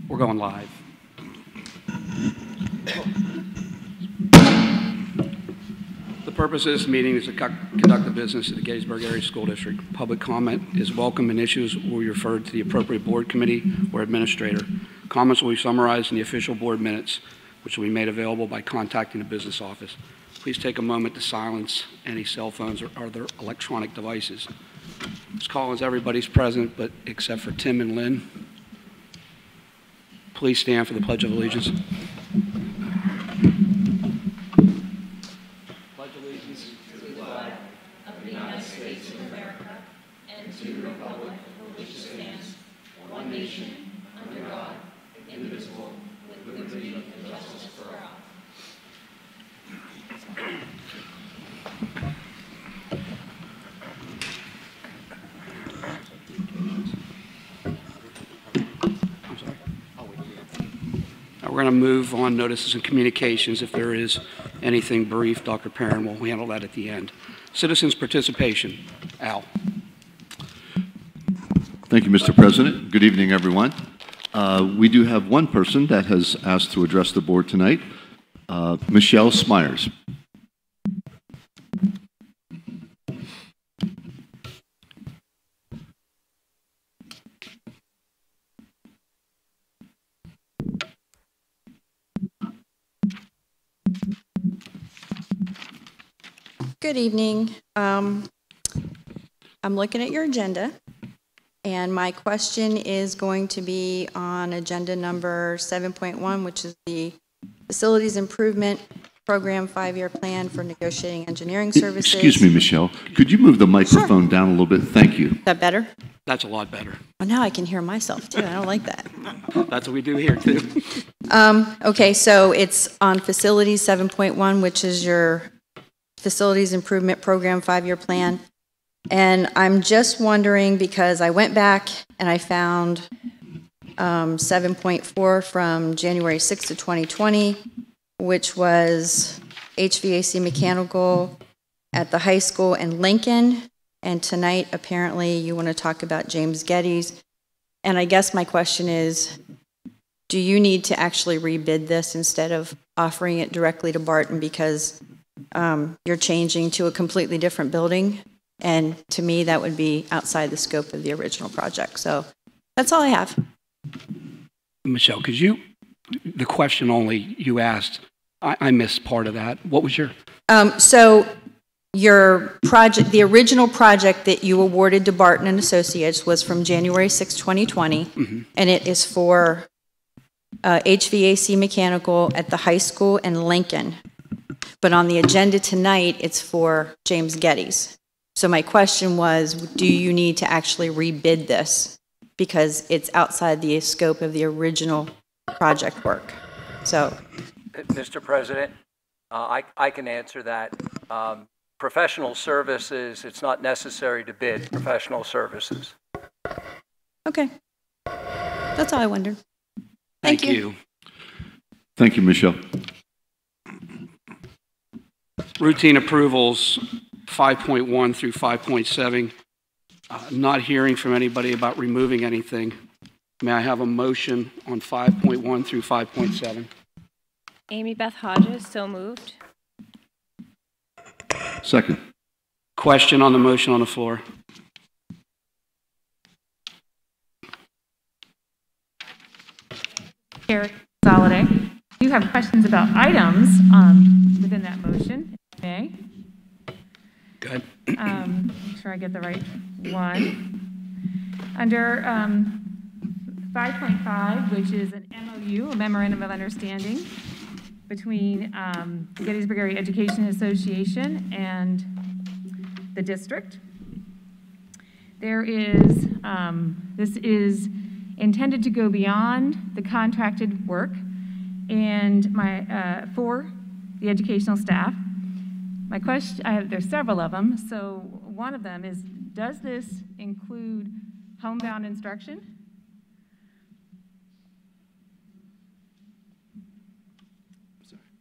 We're going live. The purpose of this meeting is to conduct the business of the Gettysburg Area School District. Public comment is welcome and issues will be referred to the appropriate board committee or administrator. Comments will be summarized in the official board minutes, which will be made available by contacting the business office. Please take a moment to silence any cell phones or other electronic devices. Ms. Collins, everybody's present, but except for Tim and Lynn. Please stand for the Pledge of Allegiance. Pledge allegiance to the flag of the United States of America and to the republic for which it stands, one nation, under God, indivisible, with liberty and justice for all. We're going to move on notices and communications. If there is anything brief, Dr. Perrin will handle that at the end. Citizens participation. Al. Thank you, Mr. President. Good evening, everyone. We do have one person that has asked to address the board tonight, Michelle Smyers. Good evening. I'm looking at your agenda, and my question is going to be on agenda number 7.1, which is the Facilities Improvement Program 5-year plan for negotiating engineering services. Excuse me, Michelle. Could you move the microphone down a little bit? Thank you. Is that better? That's a lot better. Well, now I can hear myself, too. I don't like that. That's what we do here, too. Okay, so it's on Facilities 7.1, which is your Facilities Improvement Program 5-year plan. And I'm just wondering, because I went back and I found 7.4 from January 6th of 2020, which was HVAC mechanical at the high school in Lincoln. And tonight, apparently, you want to talk about James Geddes. And I guess my question is, do you need to actually rebid this instead of offering it directly to Barton, because you're changing to a completely different building, and to me that would be outside the scope of the original project. So that's all I have. Michelle, could you, the question only you asked, I missed part of that. What was your? So your project, the original project that you awarded to Barton and Associates was from January 6, 2020, and it is for HVAC mechanical at the high school in Lincoln. But on the agenda tonight, it's for James Geddes. So my question was, do you need to actually rebid this because it's outside the scope of the original project work? So, Mr. President, I can answer that. Professional services, it's not necessary to bid professional services. okay. That's all I wondered. Thank you. Thank you, Michelle. Routine approvals 5.1 through 5.7. Not hearing from anybody about removing anything. May I have a motion on 5.1 through 5.7? Amy Beth Hodges, so moved. Second. Question on the motion on the floor. Chair Soliday, you have questions about items within that motion. Okay. Good. Make sure I get the right one. Under 5.5, which is an MOU, a Memorandum of Understanding, between the Gettysburg Area Education Association and the district. There is, this is intended to go beyond the contracted work and for the educational staff. My question, there's several of them. So one of them is, does this include homebound instruction?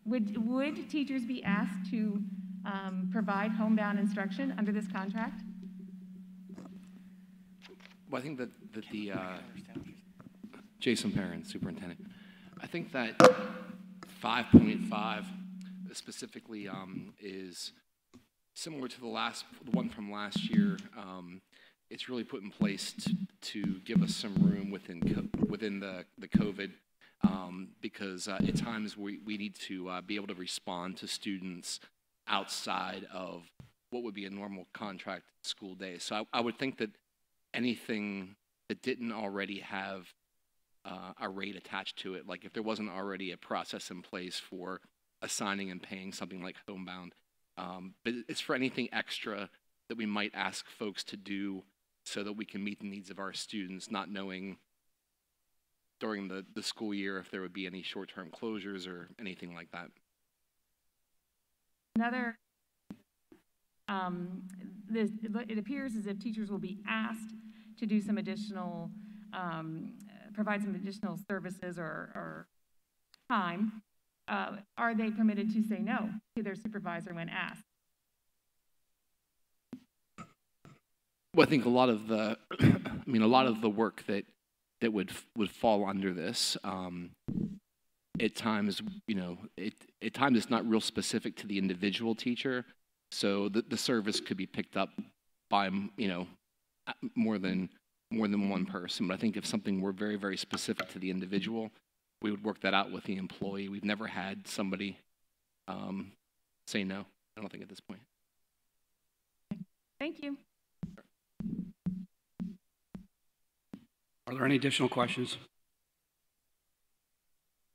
Would teachers be asked to provide homebound instruction under this contract? Well, I think that Jason Perrin, Superintendent. I think that 5.5 specifically is similar to the one from last year. It's really put in place to give us some room within the COVID because at times we need to be able to respond to students outside of what would be a normal contract school day. So I would think that anything that didn't already have a rate attached to it, like if there wasn't already a process in place for assigning and paying something like homebound, but it's for anything extra that we might ask folks to do so that we can meet the needs of our students, not knowing during the school year if there would be any short-term closures or anything like that. Another, it appears as if teachers will be asked to do some additional, provide some additional services or time. Are they permitted to say no to their supervisor when asked? Well, I think a lot of the work that would fall under this, at times, at times it's not real specific to the individual teacher, so the service could be picked up by, more than one person. But I think if something were very, very specific to the individual, we would work that out with the employee. We've never had somebody say no, I don't think, at this point. Thank you. Are there any additional questions?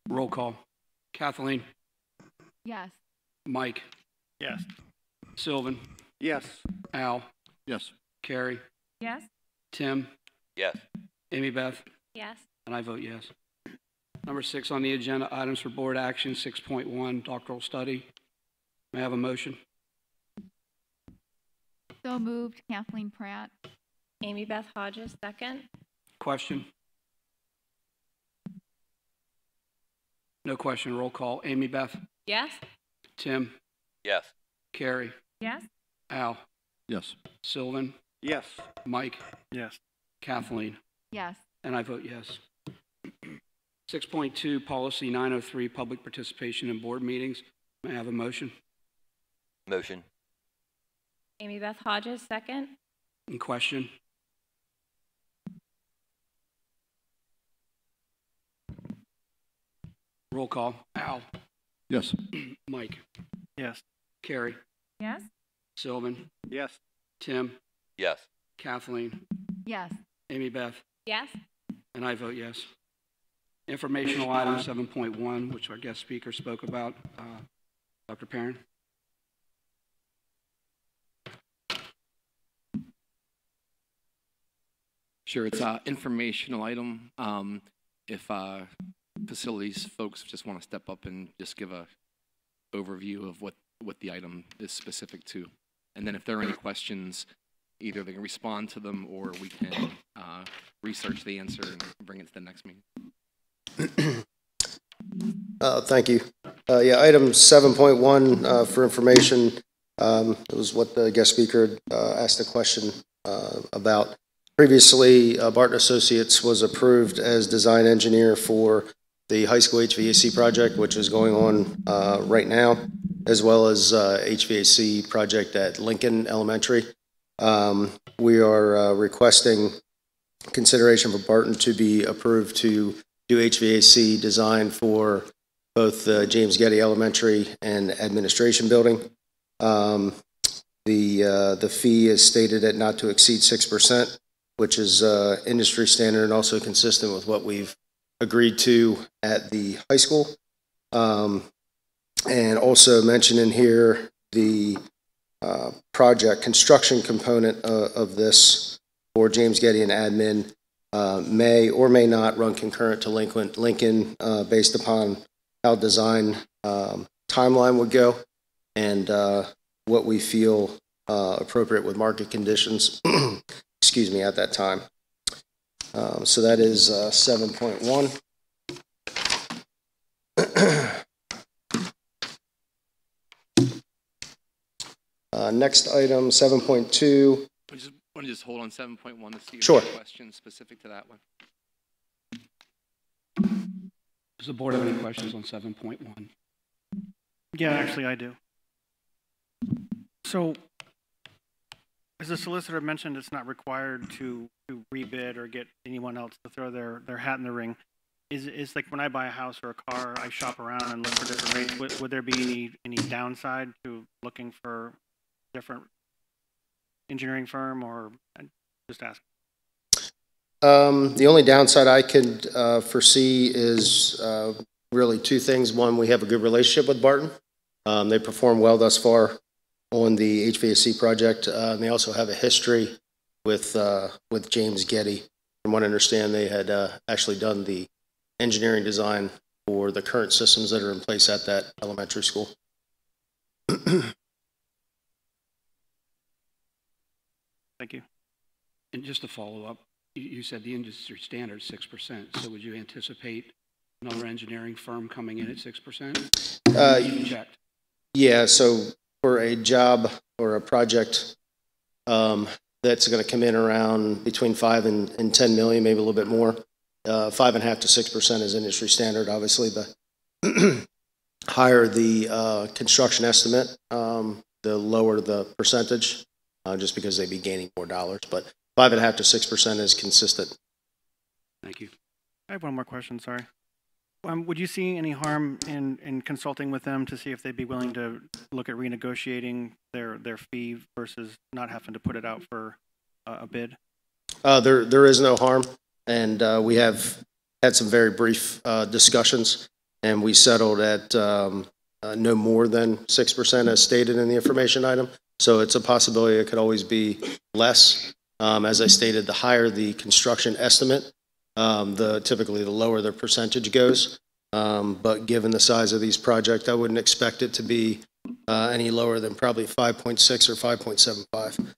Roll call. Kathleen? Yes. Mike? Yes. Sylvan? Yes. Al? Yes. Carrie? Yes. Tim? Yes. Amy Beth? Yes. And I vote yes. Number 6 on the agenda, items for board action, 6.1, doctoral study. May I have a motion? So moved, Kathleen Pratt. Amy Beth Hodges, second. Question? No question. Roll call. Amy Beth? Yes. Tim? Yes. Carrie? Yes. Al? Yes. Sylvan? Yes. Mike? Yes. Kathleen? Yes. And I vote yes. 6.2, Policy 903, Public Participation in Board Meetings. May I have a motion? Motion. Amy Beth Hodges, second. In question? Roll call. Al? Yes. Mike? Yes. Carrie? Yes. Sylvan? Yes. Tim? Yes. Kathleen? Yes. Amy Beth? Yes. And I vote yes. Informational item 7.1, which our guest speaker spoke about. Dr. Perrin? Sure, it's an informational item. If facilities folks just want to step up and just give a overview of what the item is specific to. And then if there are any questions, either they can respond to them or we can research the answer and bring it to the next meeting. Thank you. Yeah, item 7.1 for information. It was what the guest speaker asked a question about. Previously, Barton Associates was approved as design engineer for the high school HVAC project, which is going on right now, as well as HVAC project at Lincoln Elementary. We are requesting consideration for Barton to be approved to do HVAC design for both the James Getty Elementary and Administration Building. The fee is stated at not to exceed 6%, which is industry standard and also consistent with what we've agreed to at the high school. And also mentioned in here the project construction component of this for James Getty and admin may or may not run concurrent to Lincoln based upon how design timeline would go and what we feel appropriate with market conditions, excuse me, at that time. So that is 7.1. Next item, 7.2. I want to just hold on 7.1 to see if Sure. there are questions specific to that one. Does the board have any questions on 7.1? Yeah, actually, I do. So, as the solicitor mentioned, it's not required to rebid or get anyone else to throw their hat in the ring. Is like when I buy a house or a car, I shop around and look for different rates. Would there be any downside to looking for different engineering firm, or just ask? The only downside I could foresee is really two things. One, we have a good relationship with Barton. They performed well thus far on the HVAC project. And they also have a history with James Getty. From what I understand, they had actually done the engineering design for the current systems that are in place at that elementary school. Thank you. And just to follow up, you said the industry standard is 6%. So would you anticipate another engineering firm coming in at 6%? You checked. Yeah, so for a job or a project that's going to come in around between 5 and 10 million, maybe a little bit more, 5.5 to 6% is industry standard. Obviously, the higher the construction estimate, the lower the percentage, just because they'd be gaining more dollars. But 5.5 to 6% is consistent. Thank you. I have one more question, sorry. Would you see any harm in consulting with them to see if they'd be willing to look at renegotiating their fee versus not having to put it out for a bid? There is no harm, and we have had some very brief discussions, and we settled at no more than 6% as stated in the information item. So it's a possibility it could always be less. As I stated, the higher the construction estimate, typically the lower the percentage goes. But given the size of these projects, I wouldn't expect it to be any lower than probably 5.6 or 5.75.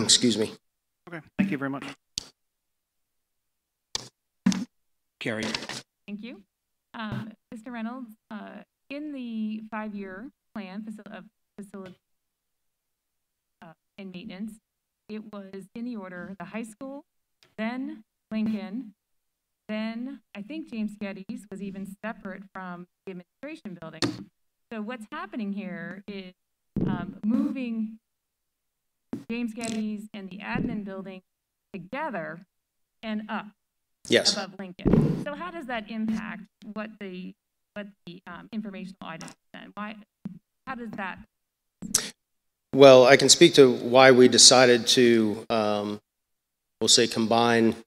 Excuse me. Okay, thank you very much. Carrie. Thank you. Mr. Reynolds, in the 5-year plan of facility and maintenance, it was in the order the high school, then Lincoln, then I think James Geddes was even separate from the administration building. So what's happening here is moving James Geddes and the admin building together and up. Yes. Above Lincoln. So how does that impact what the informational items then? How does that? Well, I can speak to why we decided to, we'll say, combine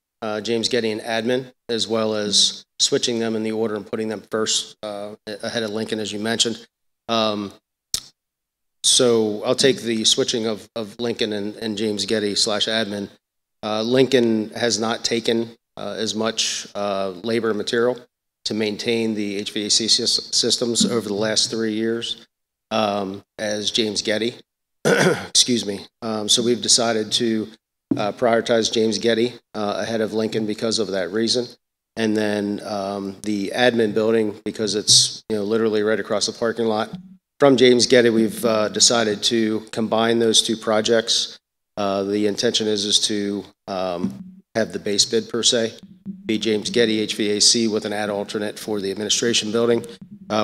James Getty and admin, as well as switching them in the order and putting them first ahead of Lincoln, as you mentioned. So I'll take the switching of Lincoln and James Getty / admin. Lincoln has not taken as much labor and material to maintain the HVAC systems over the last 3 years as James Getty. Excuse me. So we've decided to prioritize James Getty ahead of Lincoln because of that reason. And then the admin building, because it's literally right across the parking lot from James Getty, we've decided to combine those two projects. The intention is to have the base bid per se be James Getty HVAC with an ad alternate for the administration building.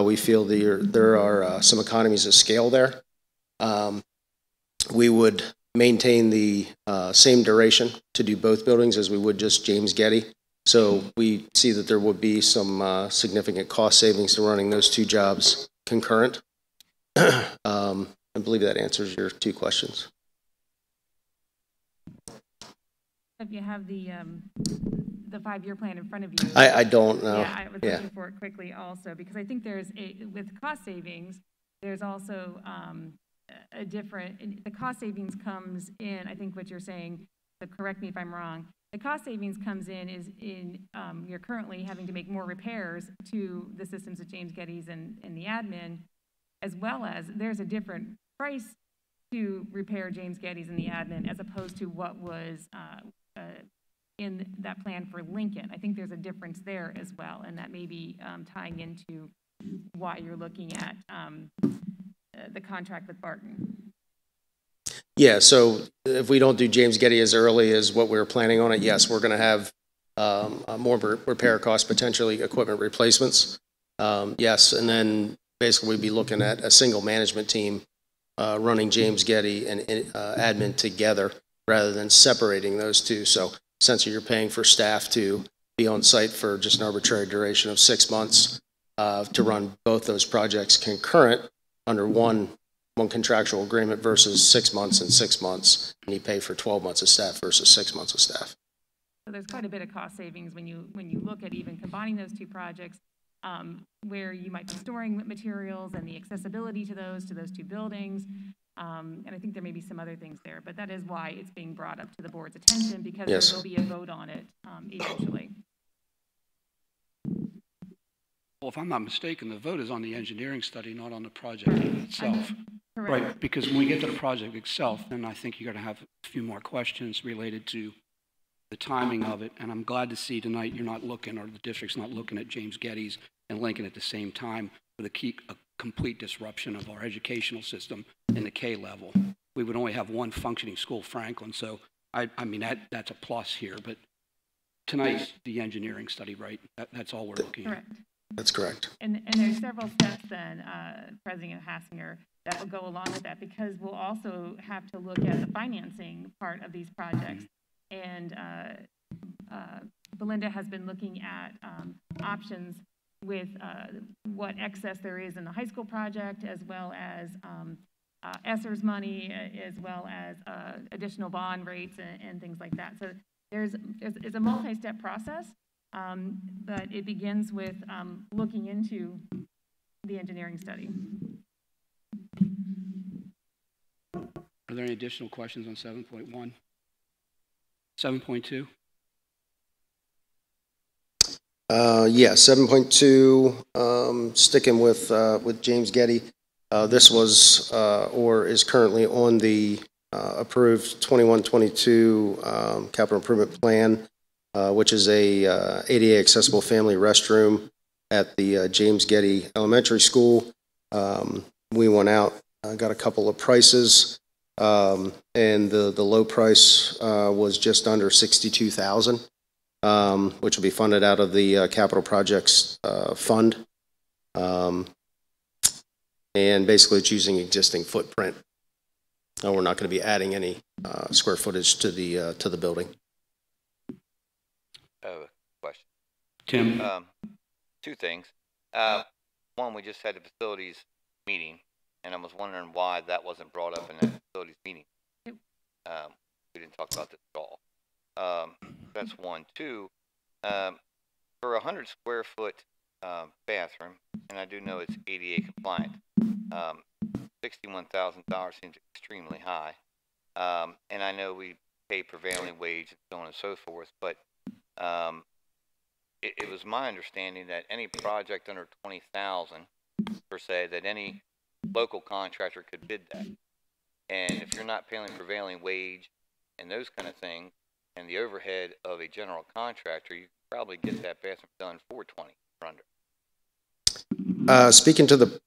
We feel there are some economies of scale there. We would maintain the same duration to do both buildings as we would just James Getty. So we see that there would be some significant cost savings to running those two jobs concurrent. I believe that answers your two questions. If you have the 5-year plan in front of you. I don't know. Yeah, I was looking for it quickly also, because I think with cost savings, there's also a different, the cost savings comes in, I think what you're saying, so correct me if I'm wrong, the cost savings comes in you're currently having to make more repairs to the systems of James Geddes and the admin, as well as there's a different price to repair James Geddes and the admin as opposed to what was in that plan for Lincoln. I think there's a difference there as well, and that may be tying into why you're looking at the contract with Barton. Yeah, so if we don't do James Getty as early as what we were planning on it, yes, we're going to have more repair costs, potentially equipment replacements. Yes, and then basically we'd be looking at a single management team running James Getty and admin together rather than separating those two. So essentially you're paying for staff to be on site for just an arbitrary duration of 6 months to run both those projects concurrent under one contractual agreement versus 6 months and 6 months, and you pay for 12 months of staff versus 6 months of staff. So there's quite a bit of cost savings when you look at even combining those two projects, where you might be storing materials and the accessibility to those two buildings. And I think there may be some other things there, but that is why it's being brought up to the board's attention, because Yes. there will be a vote on it eventually. Well, if I'm not mistaken, the vote is on the engineering study, not on the project itself. Correct. Right, because when we get to the project itself, then I think you're going to have a few more questions related to the timing of it. And I'm glad to see tonight you're not looking, or the district's not looking at James Getty's and Lincoln at the same time with a complete disruption of our educational system in the K level. We would only have one functioning school, Franklin. So, I mean, that's a plus here. But tonight's the engineering study, right? That's all we're looking at. Correct. That's correct. And there's several steps then, President Hassinger, that will go along with that, because we'll also have to look at the financing part of these projects. And Belinda has been looking at options with what excess there is in the high school project, as well as ESSER's money, as well as additional bond rates and things like that. So it's a multi-step process. But it begins with looking into the engineering study. Are there any additional questions on 7.1? 7.2? Yeah, 7.2, sticking with James Getty. This was or is currently on the approved 21-22 capital improvement plan, which is a ADA accessible family restroom at the James Getty Elementary School. We went out, got a couple of prices, and the low price was just under $62,000, which will be funded out of the capital projects fund. And basically it's using existing footprint. We're not going to be adding any square footage to the building. Question. Tim? Two things. One, we just had the facilities meeting, and I was wondering why that wasn't brought up in that facilities meeting. We didn't talk about this at all. That's one. Two, for a 100 square foot bathroom, and I do know it's ADA compliant, $61,000 seems extremely high. And I know we pay prevailing wage and so on and so forth, but it was my understanding that any project under $20,000 per se, that any local contractor could bid that. And if you're not paying prevailing wage and those kind of things, and the overhead of a general contractor, you could probably get that bathroom done for $20,000 or under. Speaking to the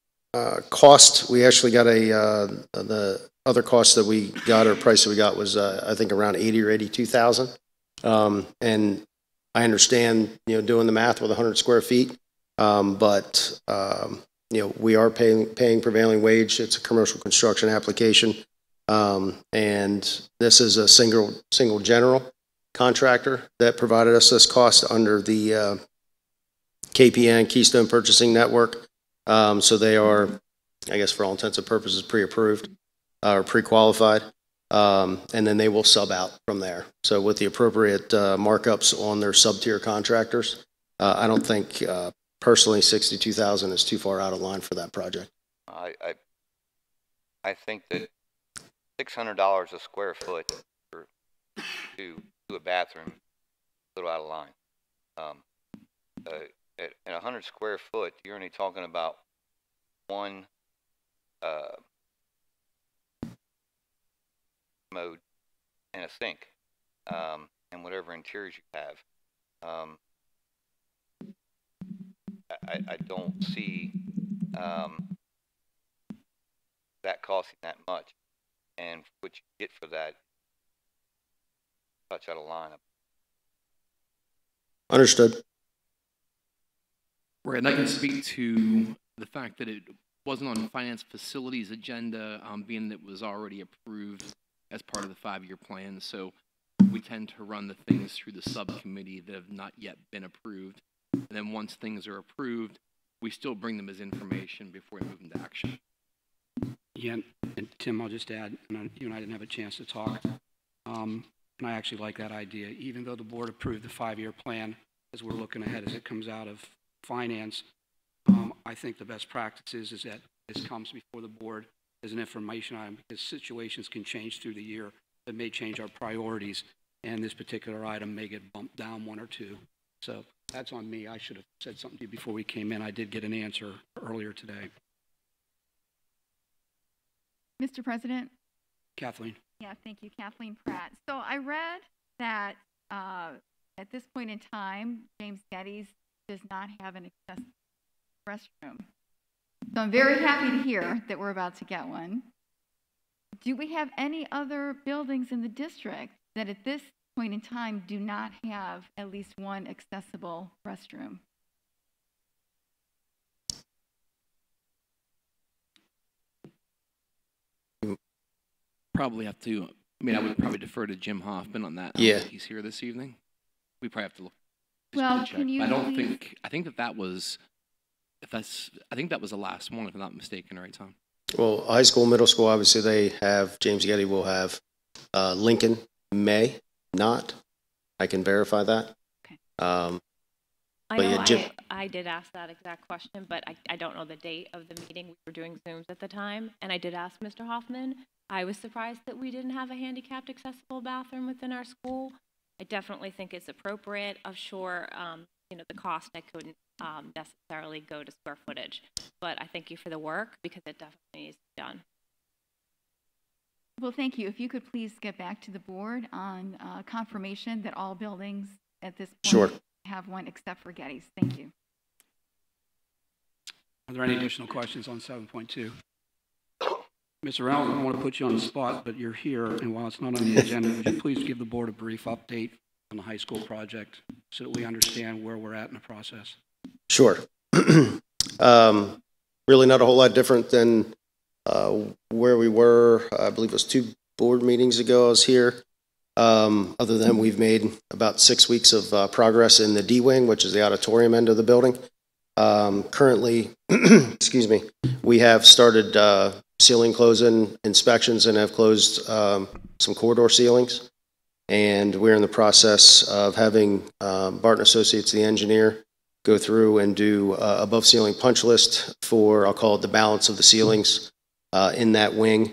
cost, we actually got the other cost that we got, or price that we got, was I think around $80,000 or $82,000. And I understand, doing the math with 100 square feet, but we are paying prevailing wage. It's a commercial construction application, and this is a single general contractor that provided us this cost under the KPN, Keystone Purchasing Network. So they are, I guess for all intents and purposes, pre-approved or pre-qualified. And then they will sub out from there. So with the appropriate markups on their sub-tier contractors, I don't think personally $62,000 is too far out of line for that project. I think that $600 a square foot to a bathroom is a little out of line. At 100 square foot, you're only talking about one mode and a sink, and whatever interiors you have. I don't see that costing that much, and what you get for that, touch out of line. Understood. Right, and I can speak to the fact that it wasn't on finance facilities agenda, being that it was already approved as part of the 5-year plan. So we tend to run the things through the subcommittee that have not yet been approved. And then once things are approved, we still bring them as information before we move into action. Yeah, and Tim, I'll just add, you and I didn't have a chance to talk, and I actually like that idea. Even though the board approved the 5-year plan, as we're looking ahead as it comes out of finance, I think the best practice is that this comes before the board as an information item, because situations can change through the year that may change our priorities, and this particular item may get bumped down 1 or 2. So that's on me. I should have said something to you before we came in. I did get an answer earlier today. Mr. President? Kathleen. Yeah, thank you, Kathleen Pratt. So I read that at this point in time, James Geddes does not have an accessible restroom. So I'm very happy to hear that we're about to get one. Do we have any other buildings in the district that at this point in time do not have at least one accessible restroom? Probably have to, I would probably defer to Jim Hoffman on that. Yeah. He's here this evening. We probably have to look. Well, check. can you I don't please- think, I think that was, I think that was the last one, if I'm not mistaken, right, Tom? Well, high school, middle school, obviously they have, James Geddes will have. Lincoln may not. I can verify that. Okay. I But know yeah, Jim- I did ask that exact question, but I don't know the date of the meeting. We were doing Zooms at the time, and I did ask Mr. Hoffman. I was surprised that we didn't have a handicapped accessible bathroom within our school. I definitely think it's appropriate. Of sure, the cost I couldn't necessarily go to square footage, but I thank you for the work because it definitely needs to be done. Well, thank you. If you could please get back to the board on confirmation that all buildings at this point Sure. have one except for Geddes. Thank you. Are there any additional questions on 7.2? Mr. Reynolds, I don't want to put you on the spot, but you're here, and while it's not on the agenda, would you please give the board a brief update on the high school project so that we understand where we're at in the process? Sure. Really not a whole lot different than where we were. I believe it was 2 board meetings ago I was here. Other than we've made about 6 weeks of progress in the D wing, which is the auditorium end of the building. Currently, excuse me, we have started ceiling closing inspections and have closed some corridor ceilings. And we're in the process of having Barton Associates, the engineer, go through and do above ceiling punch list for, I'll call it the balance of the ceilings in that wing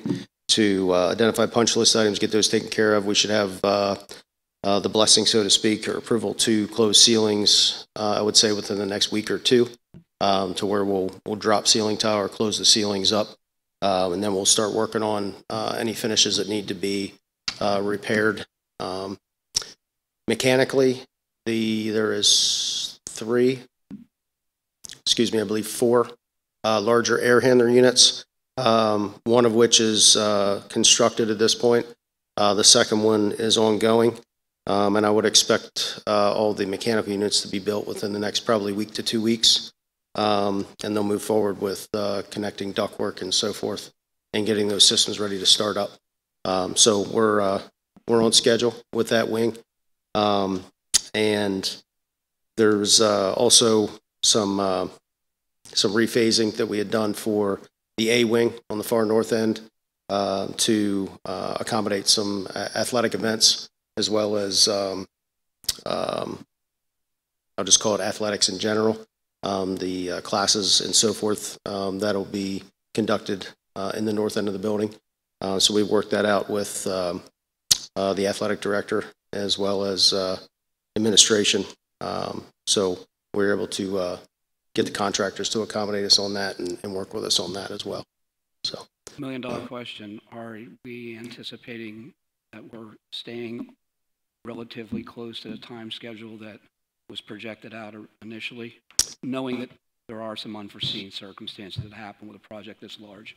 to identify punch list items, get those taken care of. We should have the blessing, so to speak, or approval to close ceilings, I would say within the next week or 2, to where we'll drop ceiling tile or close the ceilings up. And then we'll start working on any finishes that need to be repaired. Mechanically, there is 3, excuse me, I believe 4 larger air handler units, one of which is constructed at this point. The second one is ongoing, and I would expect all the mechanical units to be built within the next probably week to 2 weeks. And they'll move forward with connecting ductwork and so forth and getting those systems ready to start up. So we're on schedule with that wing. And there's also some rephasing that we had done for the A wing on the far north end to accommodate some athletic events, as well as I'll just call it athletics in general. The classes and so forth that'll be conducted in the north end of the building. So we've worked that out with the athletic director as well as administration. So we're able to get the contractors to accommodate us on that and work with us on that as well. So, $1 million question. Are we anticipating that we're staying relatively close to the time schedule that was projected out initially, knowing that there are some unforeseen circumstances that happen with a project this large?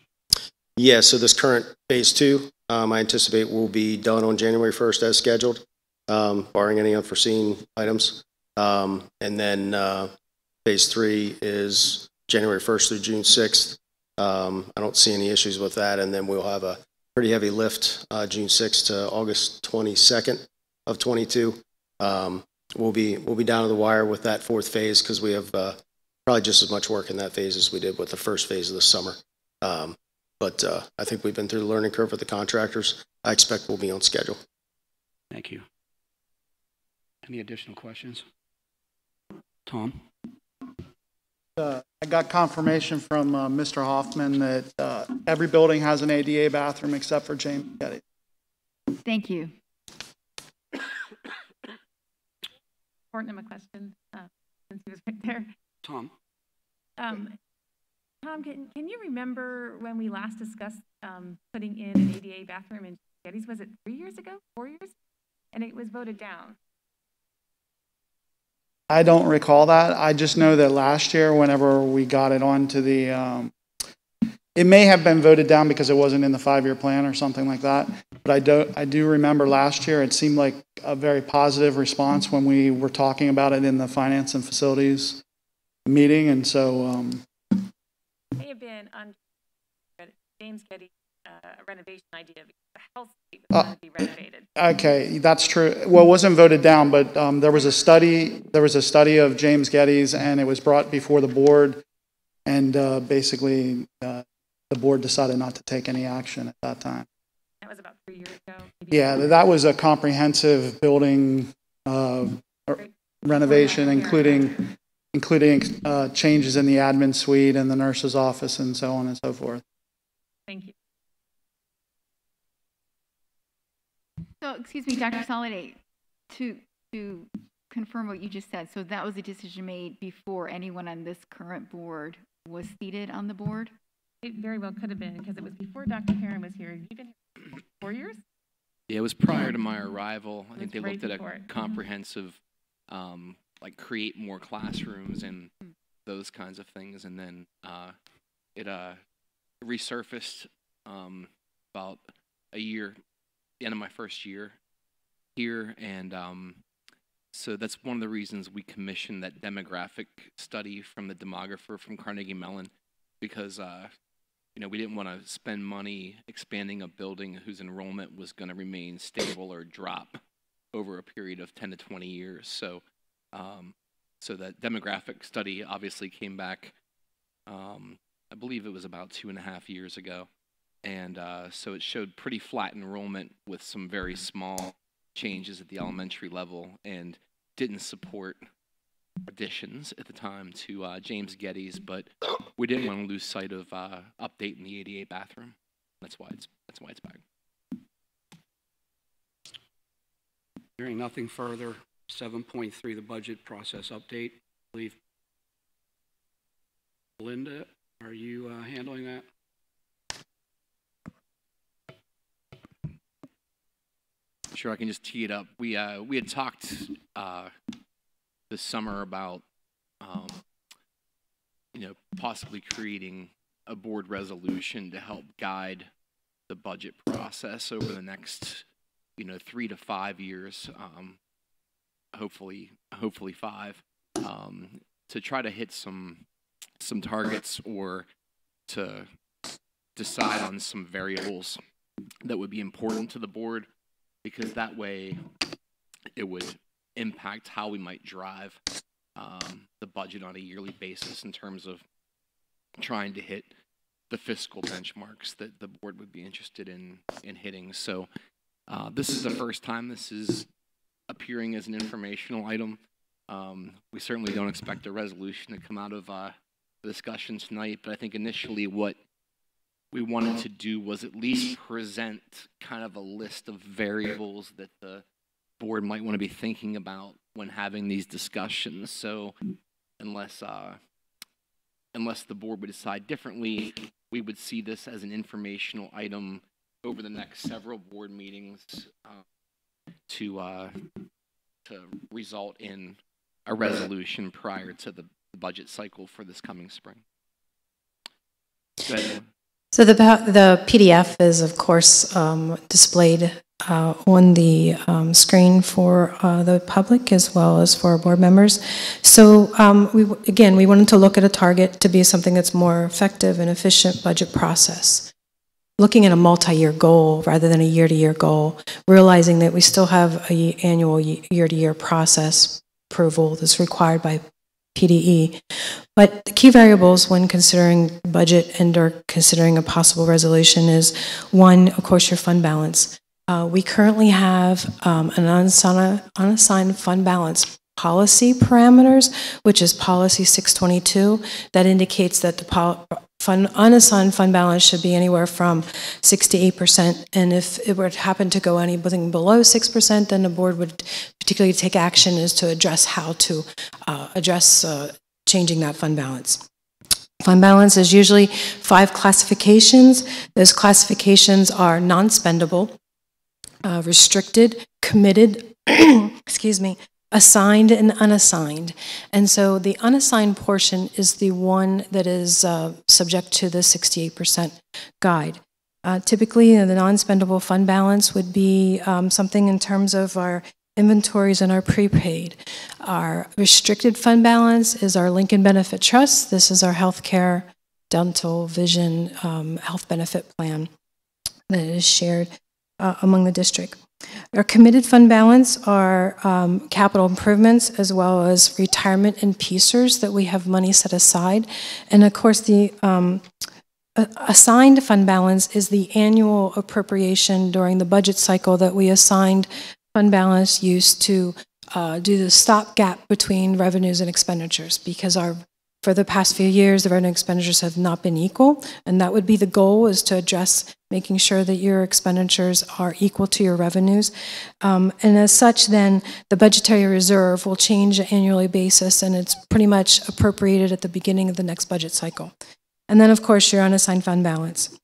Yeah, so this current phase 2, I anticipate will be done on January 1st as scheduled, barring any unforeseen items. And then phase 3 is January 1st through June 6th. I don't see any issues with that. And then we'll have a pretty heavy lift June 6th to August 22nd of 22. We'll be down to the wire with that 4th phase because we have probably just as much work in that phase as we did with the first phase of the summer. But I think we've been through the learning curve with the contractors. I expect we'll be on schedule. Thank you. Any additional questions? Tom? I got confirmation from Mr. Hoffman that every building has an ADA bathroom except for James Getty. Thank you. Important question, since he was right there. Tom? Tom, can you remember when we last discussed putting in an ADA bathroom in Getty's? Was it 3 years ago, 4 years? And it was voted down. I don't recall that. I just know that last year, whenever we got it onto the, it may have been voted down because it wasn't in the 5-year plan or something like that. But I do remember last year, it seemed like a very positive response when we were talking about it in the Finance and Facilities meeting. And so, it may have been under James Getty's renovation idea because the health suite was going to be renovated. Okay, that's true. Well, it wasn't voted down, but there was a study. There was a study of James Getty's, and it was brought before the board. And basically, the board decided not to take any action at that time. That was about 3 years ago. Maybe. Yeah, that was a comprehensive building renovation, including changes in the admin suite and the nurse's office and so on and so forth. Thank you. So, excuse me, Dr. Soliday, to confirm what you just said, so that was a decision made before anyone on this current board was seated on the board? It very well could have been because it was before Dr. Heron was here. You've been here 4 years? Yeah, it was prior to my arrival. I think they right looked at a before it. comprehensive, like create more classrooms and those kinds of things, and then it resurfaced about a year, the end of my first year here, and so that's one of the reasons we commissioned that demographic study from the demographer from Carnegie Mellon, because we didn't want to spend money expanding a building whose enrollment was going to remain stable or drop over a period of 10 to 20 years. So so that demographic study obviously came back, I believe it was about 2.5 years ago. And so it showed pretty flat enrollment with some very small changes at the elementary level and didn't support additions at the time to James Getty's, but we didn't want to lose sight of updating the ADA bathroom. That's why it's back. Hearing nothing further, 7.3, the budget process update. I believe, Linda, are you handling that? Sure, I can just tee it up. We had talked this summer about possibly creating a board resolution to help guide the budget process over the next 3 to 5 years, hopefully 5, to try to hit some targets or to decide on some variables that would be important to the board, because that way it would impact how we might drive the budget on a yearly basis in terms of trying to hit the fiscal benchmarks that the board would be interested in hitting. So this is the first time this is appearing as an informational item. We certainly don't expect a resolution to come out of the discussion tonight, but I think initially what we wanted to do was at least present kind of a list of variables that the board might want to be thinking about when having these discussions. So unless the board would decide differently, we would see this as an informational item over the next several board meetings to result in a resolution prior to the budget cycle for this coming spring. Go ahead. So the PDF is, of course, displayed on the screen for the public as well as for our board members. So we wanted to look at a target to be something that's more effective and efficient budget process. Looking at a multi-year goal rather than a year-to-year goal, realizing that we still have an annual year-to-year process approval that's required by PDE. But the key variables when considering budget and or considering a possible resolution is, one, of course, your fund balance. We currently have an unassigned fund balance policy parameters, which is policy 622, that indicates that the unassigned fund balance should be anywhere from 6 to 8%, and if it were to happen to go anything below 6%, then the board would particularly take action as to address how to address changing that fund balance. Fund balance is usually 5 classifications. Those classifications are non-spendable, restricted, committed, excuse me, assigned and unassigned. And so the unassigned portion is the one that is subject to the 68% guide. Typically, the non-spendable fund balance would be something in terms of our inventories and our prepaid. Our restricted fund balance is our Lincoln Benefit Trust. This is our healthcare, dental, vision, health benefit plan that is shared among the district. Our committed fund balance are capital improvements as well as retirement and PSERs that we have money set aside. And of course, the assigned fund balance is the annual appropriation during the budget cycle that we assigned fund balance used to do the stopgap between revenues and expenditures, because for the past few years, the revenue and expenditures have not been equal, and that would be the goal, is to address making sure that your expenditures are equal to your revenues. And as such, then, the budgetary reserve will change on an annually basis, and it's pretty much appropriated at the beginning of the next budget cycle. And then, of course, your unassigned fund balance.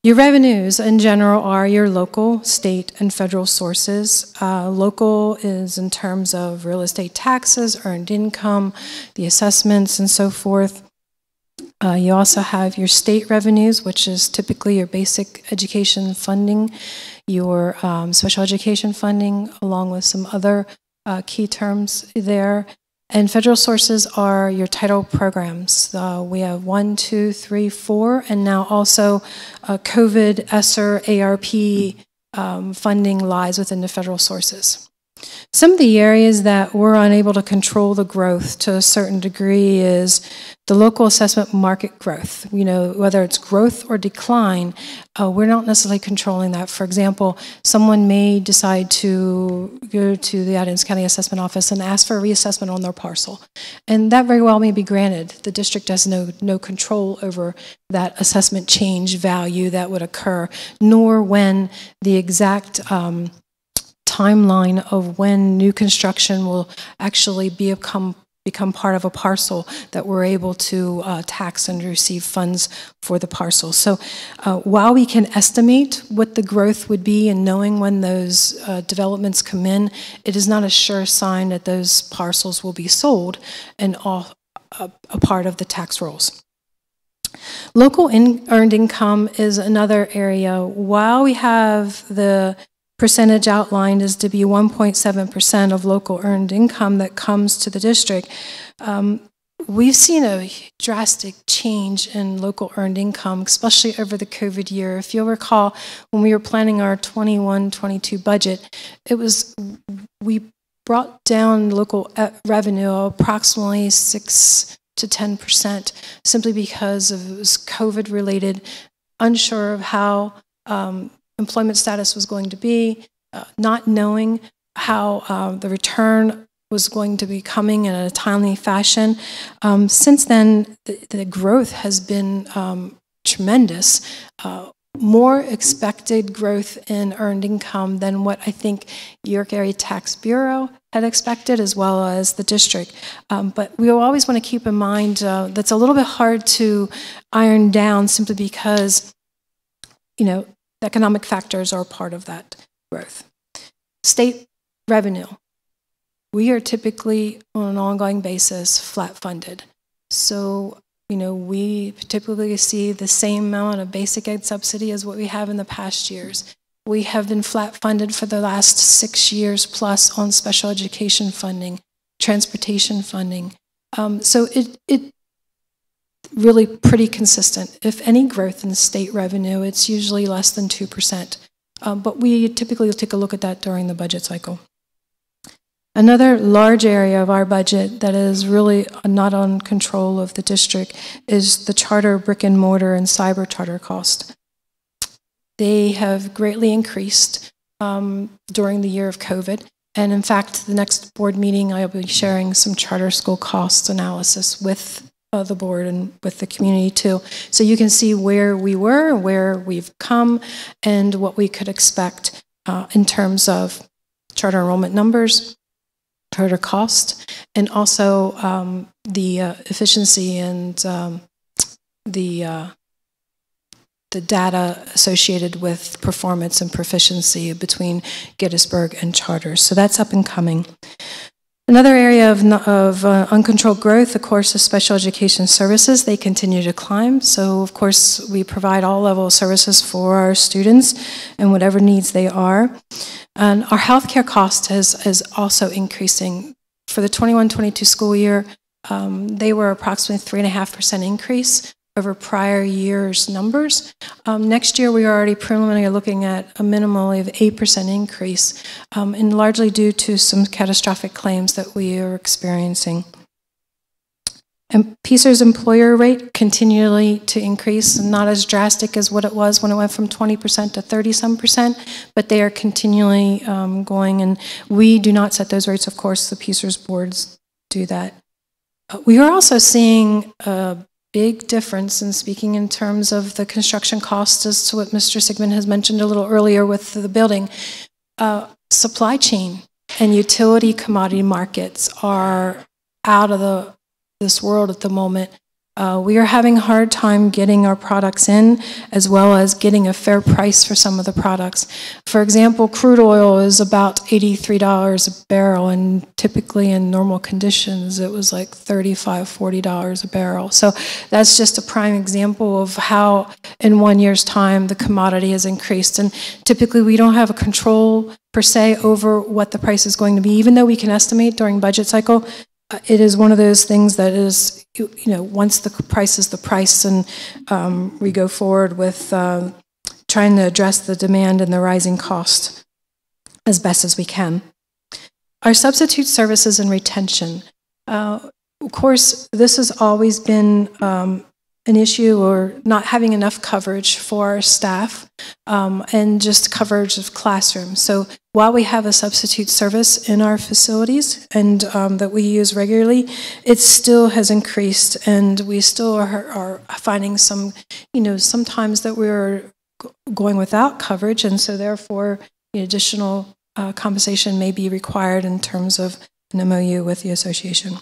Your revenues, in general, are your local, state, and federal sources. Local is in terms of real estate taxes, earned income, the assessments, and so forth. You also have your state revenues, which is typically your basic education funding, your special education funding, along with some other key terms there. And federal sources are your title programs. We have 1, 2, 3, 4, and now also COVID, ESSER, ARP funding lies within the federal sources. Some of the areas that we're unable to control the growth to a certain degree is the local assessment market growth. You know, whether it's growth or decline, we're not necessarily controlling that. For example, someone may decide to go to the Adams County Assessment Office and ask for a reassessment on their parcel. And that very well may be granted. The district has no control over that assessment change value that would occur, nor when the exact timeline of when new construction will actually become part of a parcel that we're able to tax and receive funds for the parcel. So while we can estimate what the growth would be and knowing when those developments come in, it is not a sure sign that those parcels will be sold and all a part of the tax rolls. Local earned income is another area. While we have the percentage outlined as to be 1.7% of local earned income that comes to the district, we've seen a drastic change in local earned income, especially over the COVID year. If you'll recall, when we were planning our 21-22 budget, we brought down local revenue approximately 6 to 10%, simply because it was COVID related, unsure of how employment status was going to be, not knowing how the return was going to be coming in a timely fashion. Since then, the growth has been tremendous. More expected growth in earned income than what I think York Area Tax Bureau had expected, as well as the district. But we always want to keep in mind that's a little bit hard to iron down, simply because, you know, economic factors are part of that growth. State revenue. We are typically, on an ongoing basis, flat funded. So, you know, we typically see the same amount of basic ed subsidy as what we have in the past years. We have been flat funded for the last 6 years plus on special education funding, transportation funding. So it really pretty consistent. If any growth in state revenue, it's usually less than 2%. But we typically take a look at that during the budget cycle. Another large area of our budget that is really not on control of the district is the charter, brick and mortar, and cyber charter cost. They have greatly increased during the year of COVID. And in fact, the next board meeting, I'll be sharing some charter school cost analysis with the board and with the community too. So you can see where we were, where we've come, and what we could expect in terms of charter enrollment numbers, charter cost, and also the efficiency and the data associated with performance and proficiency between Gettysburg and charters. So that's up and coming. Another area of uncontrolled growth, of course, is special education services. They continue to climb. So, of course, we provide all level of services for our students and whatever needs they are. And our healthcare cost is also increasing. For the 21-22 school year, they were approximately 3.5% increase over prior year's numbers. Next year, we are already preliminarily looking at a minimally of 8% increase, and largely due to some catastrophic claims that we are experiencing. And PSER's employer rate continually to increase, not as drastic as what it was when it went from 20% to 30-some%, but they are continually going, and we do not set those rates, of course, the PSER's boards do that. We are also seeing big difference in speaking in terms of the construction costs, as to what Mr. Sigmund has mentioned a little earlier with the building. Supply chain and utility commodity markets are out of this world at the moment. We are having a hard time getting our products in, as well as getting a fair price for some of the products. For example, crude oil is about $83 a barrel, and typically in normal conditions, it was like $35, $40 a barrel. So that's just a prime example of how in 1 year's time the commodity has increased. And typically we don't have a control per se over what the price is going to be, even though we can estimate during budget cycle. It is one of those things that is, you know, once the price is the price, and we go forward with trying to address the demand and the rising cost as best as we can. Our substitute services and retention. Of course, this has always been an issue, or not having enough coverage for our staff and just coverage of classrooms. So while we have a substitute service in our facilities and that we use regularly, it still has increased, and we still are finding some, you know, sometimes that we're going without coverage, and so therefore the additional compensation may be required in terms of an MOU with the association.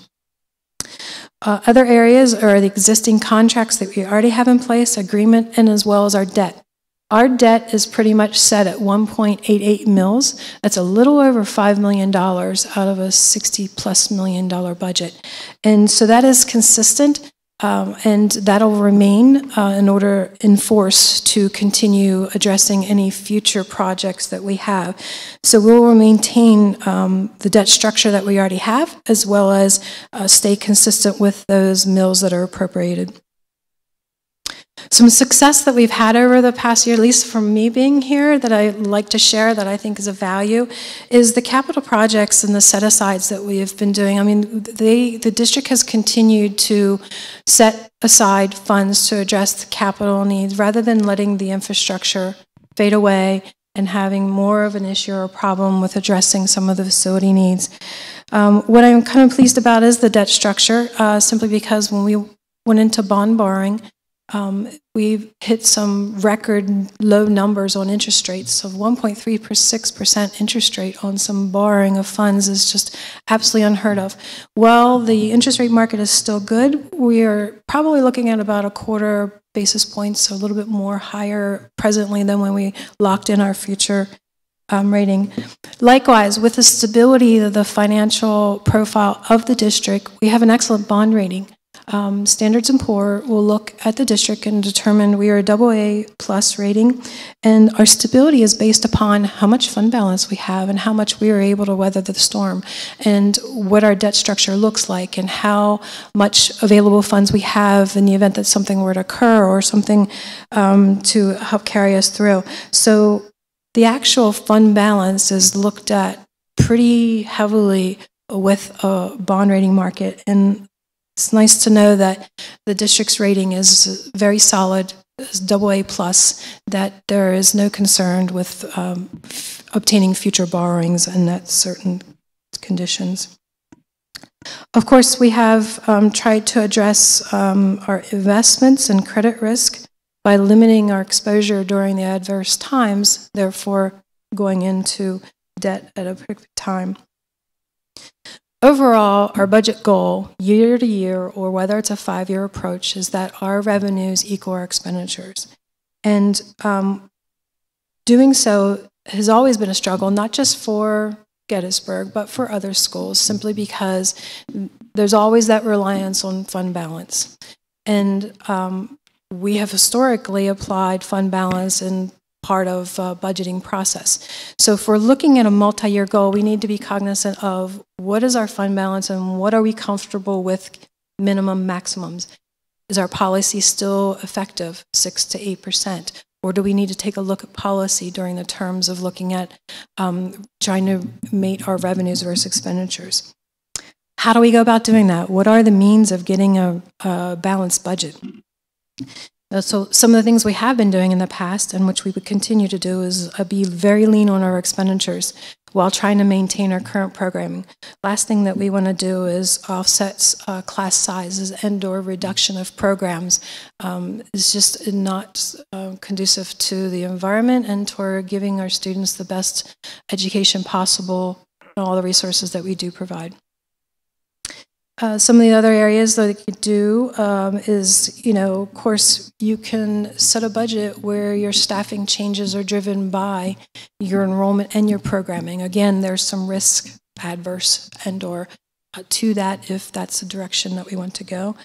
Other areas are the existing contracts that we already have in place, agreement, and as well as our debt. Our debt is pretty much set at 1.88 mils. That's a little over $5 million out of a $60+ million budget. And so that is consistent, and that'll remain in force to continue addressing any future projects that we have. So we'll maintain the debt structure that we already have, as well as stay consistent with those mills that are appropriated. Some success that we've had over the past year, at least from me being here, that I like to share, that I think is of value, is the capital projects and the set-asides that we have been doing. I mean, the district has continued to set aside funds to address the capital needs, rather than letting the infrastructure fade away and having more of an issue or a problem with addressing some of the facility needs. What I'm kind of pleased about is the debt structure, simply because when we went into bond borrowing, we've hit some record low numbers on interest rates. So 1.36% interest rate on some borrowing of funds is just absolutely unheard of. While the interest rate market is still good, we are probably looking at about a quarter basis points, so a little bit more higher presently than when we locked in our future rating. Likewise, with the stability of the financial profile of the district, we have an excellent bond rating. Standards & Poor will look at the district and determine we are a AA+ rating, and our stability is based upon how much fund balance we have and how much we are able to weather the storm, and what our debt structure looks like, and how much available funds we have in the event that something were to occur or something to help carry us through. So the actual fund balance is looked at pretty heavily with a bond rating market, and it's nice to know that the district's rating is very solid, is AA+, that there is no concern with obtaining future borrowings and at certain conditions. Of course, we have tried to address our investments and credit risk by limiting our exposure during the adverse times, therefore going into debt at a perfect time. Overall, our budget goal, year to year, or whether it's a 5-year approach, is that our revenues equal our expenditures. And doing so has always been a struggle, not just for Gettysburg, but for other schools, simply because there's always that reliance on fund balance. And we have historically applied fund balance in part of budgeting process. So if we're looking at a multi-year goal, we need to be cognizant of what is our fund balance and what are we comfortable with minimum maximums. Is our policy still effective, 6 to 8%? Or do we need to take a look at policy during the terms of looking at trying to mate our revenues versus expenditures? How do we go about doing that? What are the means of getting a balanced budget? So some of the things we have been doing in the past, and which we would continue to do, is be very lean on our expenditures while trying to maintain our current programming. Last thing that we want to do is offset class sizes and or reduction of programs. It's just not conducive to the environment and toward giving our students the best education possible and all the resources that we do provide. Some of the other areas that you could do is, of course, you can set a budget where your staffing changes are driven by your enrollment and your programming. Again, there's some risk, adverse and or to that if that's the direction that we want to go.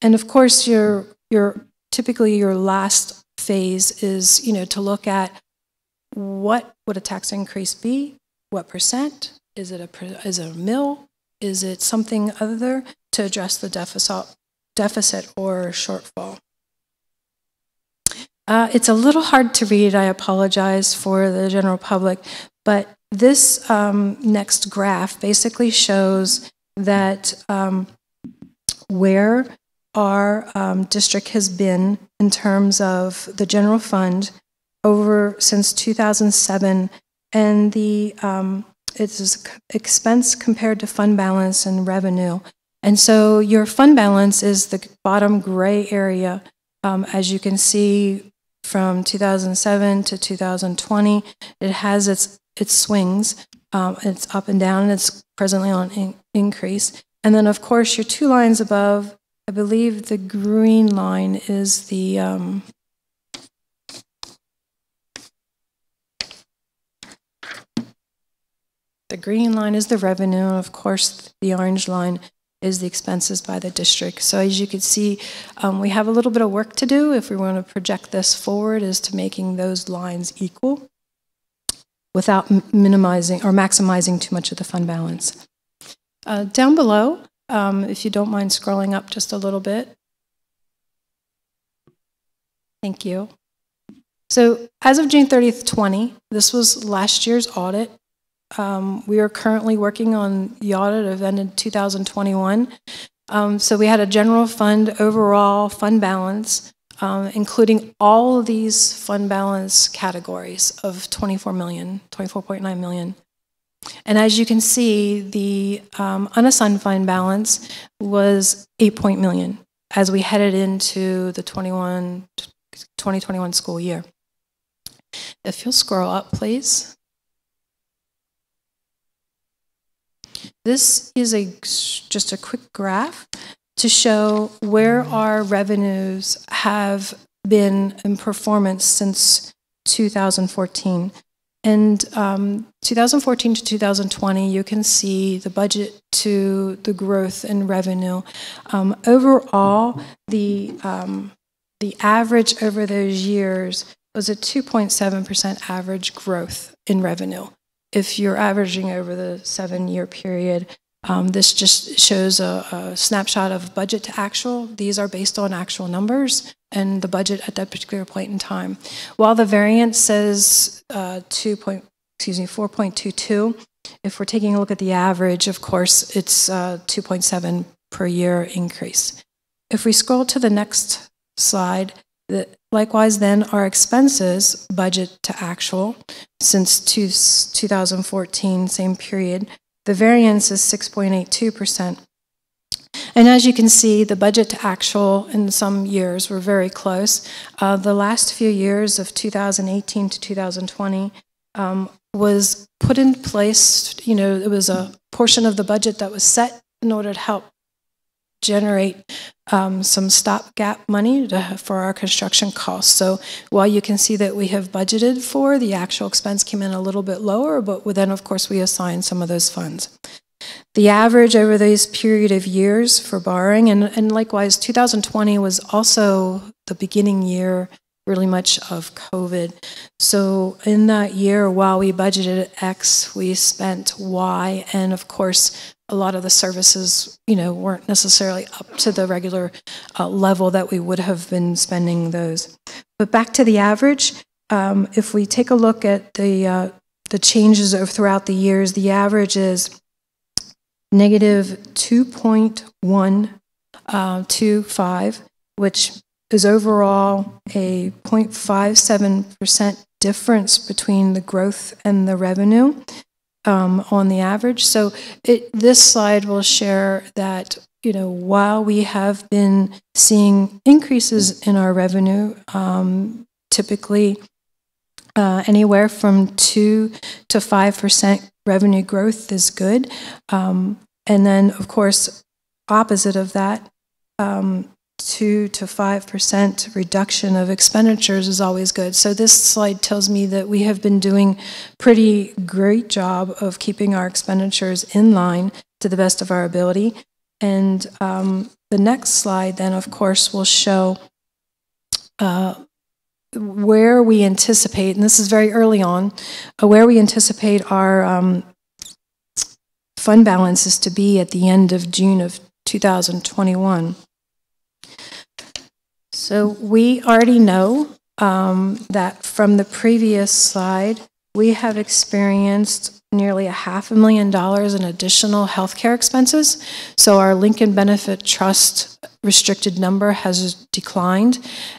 And of course, typically your last phase is, to look at what would a tax increase be, what percent, is it a mill? Is it something other to address the deficit or shortfall? It's a little hard to read. I apologize for the general public, but this next graph basically shows that where our district has been in terms of the general fund since 2007, and the it's expense compared to fund balance and revenue. And so your fund balance is the bottom gray area. As you can see, from 2007 to 2020, it has its swings. It's up and down, and it's presently on increase. And then, of course, your 2 lines above, I believe the green line is the green line is the revenue, and of course the orange line is the expenses by the district. So as you can see, we have a little bit of work to do if we want to project this forward, as to making those lines equal without minimizing or maximizing too much of the fund balance. Down below, if you don't mind scrolling up just a little bit. Thank you. So as of June 30th, 20, this was last year's audit. We are currently working on the audit of ended 2021. So we had a general fund overall fund balance, including all of these fund balance categories of 24.9 million. And as you can see, the unassigned fund balance was 8 million as we headed into the 2021 school year. If you'll scroll up, please. This is just a quick graph to show where our revenues have been in performance since 2014. And 2014 to 2020, you can see the budget to the growth in revenue. Overall, the average over those years was a 2.7% average growth in revenue. If you're averaging over the 7-year period, this just shows a snapshot of budget to actual. These are based on actual numbers and the budget at that particular point in time. While the variance says 4.22, if we're taking a look at the average, of course, it's 2.7 per year increase. If we scroll to the next slide, likewise then our expenses budget to actual since 2014, same period, the variance is 6.82%. And as you can see, the budget to actual in some years were very close. The last few years of 2018 to 2020 was put in place, it was a portion of the budget that was set in order to help generate some stopgap money for our construction costs. So while you can see that we have budgeted for, the actual expense came in a little bit lower, but then of course we assigned some of those funds. The average over this period of years for borrowing, and likewise 2020 was also the beginning year really much of COVID. So in that year, while we budgeted X, we spent Y, and of course a lot of the services, weren't necessarily up to the regular level that we would have been spending those. But back to the average, if we take a look at the changes throughout the years, the average is negative 2.125, which is overall a 0.57% difference between the growth and the revenue. On the average. So this slide will share that, while we have been seeing increases in our revenue, typically anywhere from 2 to 5% revenue growth is good. And then, of course, opposite of that, 2 to 5% reduction of expenditures is always good. So this slide tells me that we have been doing pretty great job of keeping our expenditures in line to the best of our ability. And the next slide then, of course, will show where we anticipate, and this is very early on, where we anticipate our fund balances to be at the end of June of 2021. So we already know that from the previous slide, we have experienced nearly $500,000 in additional healthcare expenses. So our Lincoln Benefit Trust restricted number has declined.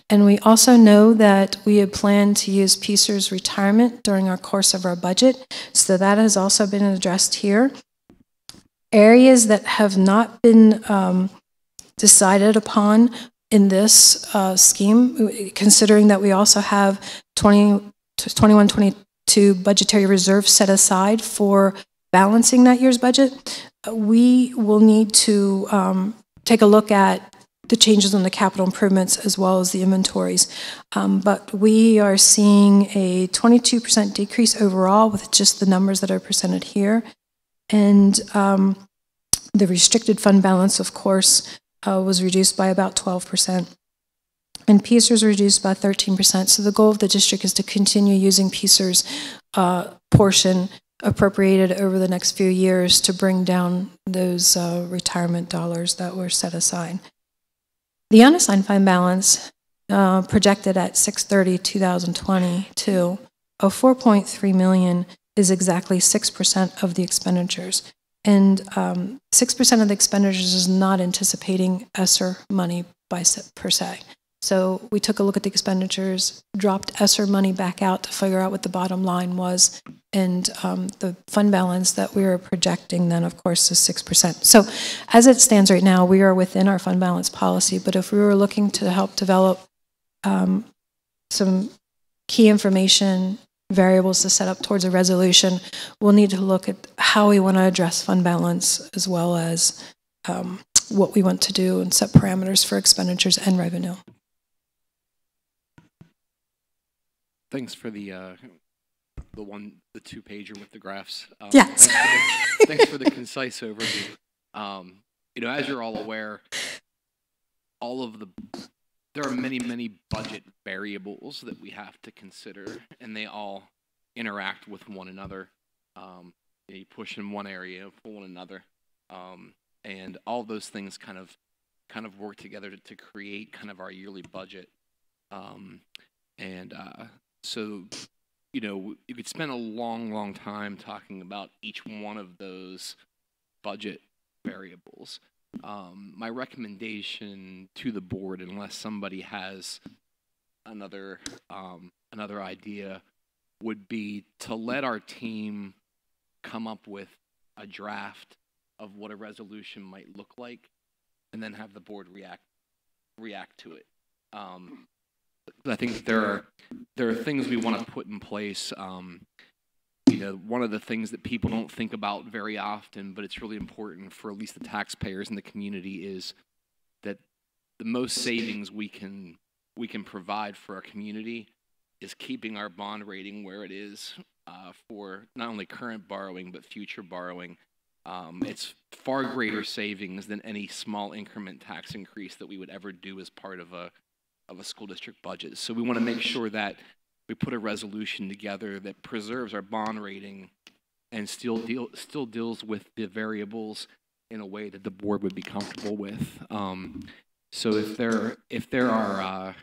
And we also know that we had planned to use PSER's retirement during our course of our budget. So that has also been addressed here. Areas that have not been decided upon in this scheme, considering that we also have 21-22 budgetary reserves set aside for balancing that year's budget, we will need to take a look at the changes in the capital improvements as well as the inventories. But we are seeing a 22% decrease overall with just the numbers that are presented here. And the restricted fund balance, of course, was reduced by about 12%. And PSER's reduced by 13%. So the goal of the district is to continue using PSER's portion appropriated over the next few years to bring down those retirement dollars that were set aside. The unassigned fund balance projected at 6/30/2022 of $4.3 million is exactly 6% of the expenditures. And 6% of the expenditures is not anticipating ESSER money per se. So we took a look at the expenditures, dropped ESSER money back out to figure out what the bottom line was, and the fund balance that we were projecting then, of course, is 6%. So as it stands right now, we are within our fund balance policy, but if we were looking to help develop some key information variables to set up towards a resolution, we'll need to look at how we want to address fund balance as well as what we want to do and set parameters for expenditures and revenue. Thanks for the the 2-pager with the graphs. Yes. Thanks for the concise overview. You know, as you're all aware, there are many budget variables that we have to consider, and they all interact with one another. You push in one area, pull in another, and all those things kind of work together to create kind of our yearly budget. So, you know, you could spend a long time talking about each one of those budget variables. My recommendation to the board, unless somebody has another idea, would be to let our team come up with a draft of what a resolution might look like, and then have the board react to it. I think there are things we want to put in place. You know, one of the things that people don't think about very often, but it's really important for at least the taxpayers in the community, is that the most savings we can provide for our community is keeping our bond rating where it is for not only current borrowing but future borrowing. It's far greater savings than any small increment tax increase that we would ever do as part of a school district budget. So we want to make sure that we put a resolution together that preserves our bond rating and still deals with the variables in a way that the board would be comfortable with. So if there are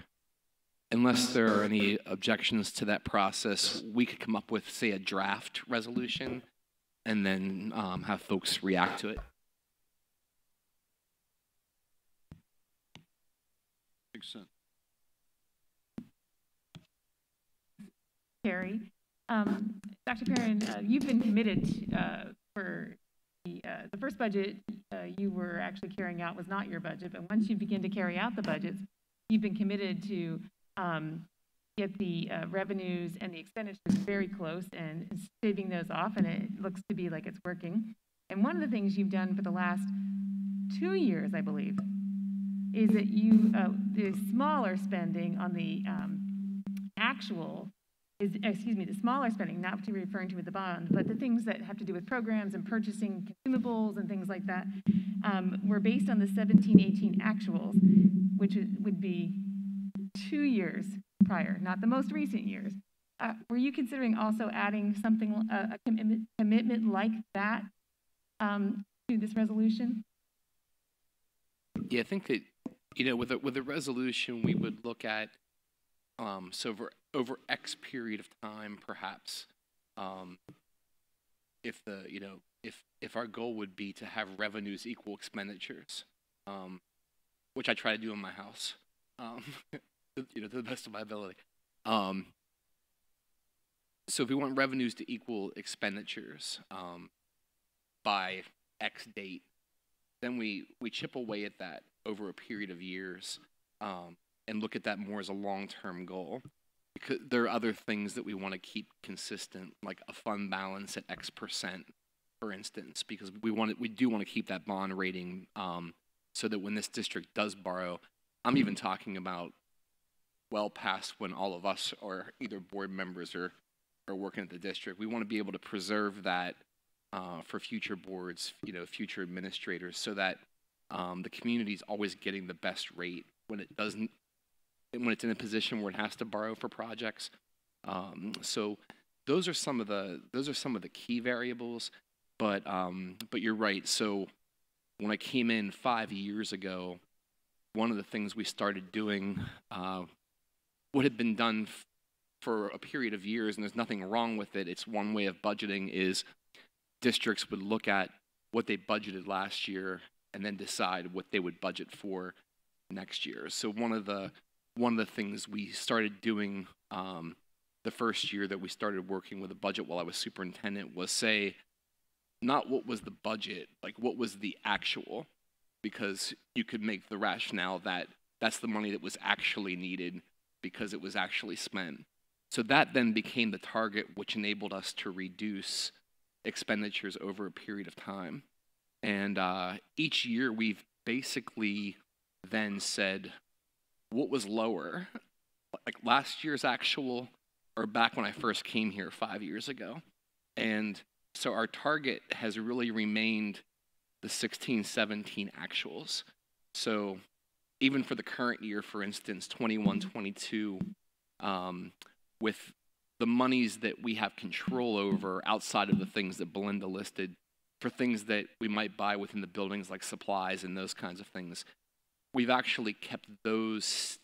unless there are any objections to that process, we could come up with, say, a draft resolution and then have folks react to it. Makes sense. Carrie, Dr. Perrin, you've been committed for the first budget you were actually carrying out was not your budget, but once you begin to carry out the budgets, you've been committed to get the revenues and the expenditures very close and saving those off, and it looks to be like it's working. And one of the things you've done for the last 2 years, I believe, is that you, the smaller spending on the actual is, the smaller spending, not what you're referring to with the bond, but the things that have to do with programs and purchasing consumables and things like that, were based on the 17-18 actuals, which would be 2 years prior, not the most recent years. Were you considering also adding something, a commitment like that to this resolution? Yeah, I think that, you know, with a resolution, we would look at so over X period of time, perhaps, if our goal would be to have revenues equal expenditures, which I try to do in my house, you know, to the best of my ability. So if we want revenues to equal expenditures by X date, then we chip away at that over a period of years and look at that more as a long-term goal. Because there are other things that we want to keep consistent, like a fund balance at X%, for instance, because we do want to keep that bond rating so that when this district does borrow, I'm even talking about well past when all of us are either board members or working at the district. We want to be able to preserve that for future boards, you know, future administrators, so that the community is always getting the best rate when it doesn't, when it's in a position where it has to borrow for projects. So those are some of the key variables. But you're right. So when I came in 5 years ago, one of the things we started doing, what had been done for a period of years, and there's nothing wrong with it, it's one way of budgeting, is districts would look at what they budgeted last year and then decide what they would budget for next year. So one of the things we started doing the first year that we started working with a budget while I was superintendent was say, not what was the budget, like what was the actual, because you could make the rationale that that's the money that was actually needed because it was actually spent. So that then became the target, which enabled us to reduce expenditures over a period of time. And each year we've basically then said what was lower, like last year's actual or back when I first came here 5 years ago. And so our target has really remained the 16-17 actuals. So even for the current year, for instance, 21-22, with the monies that we have control over outside of the things that Belinda listed, for things that we might buy within the buildings like supplies and those kinds of things, we've actually kept those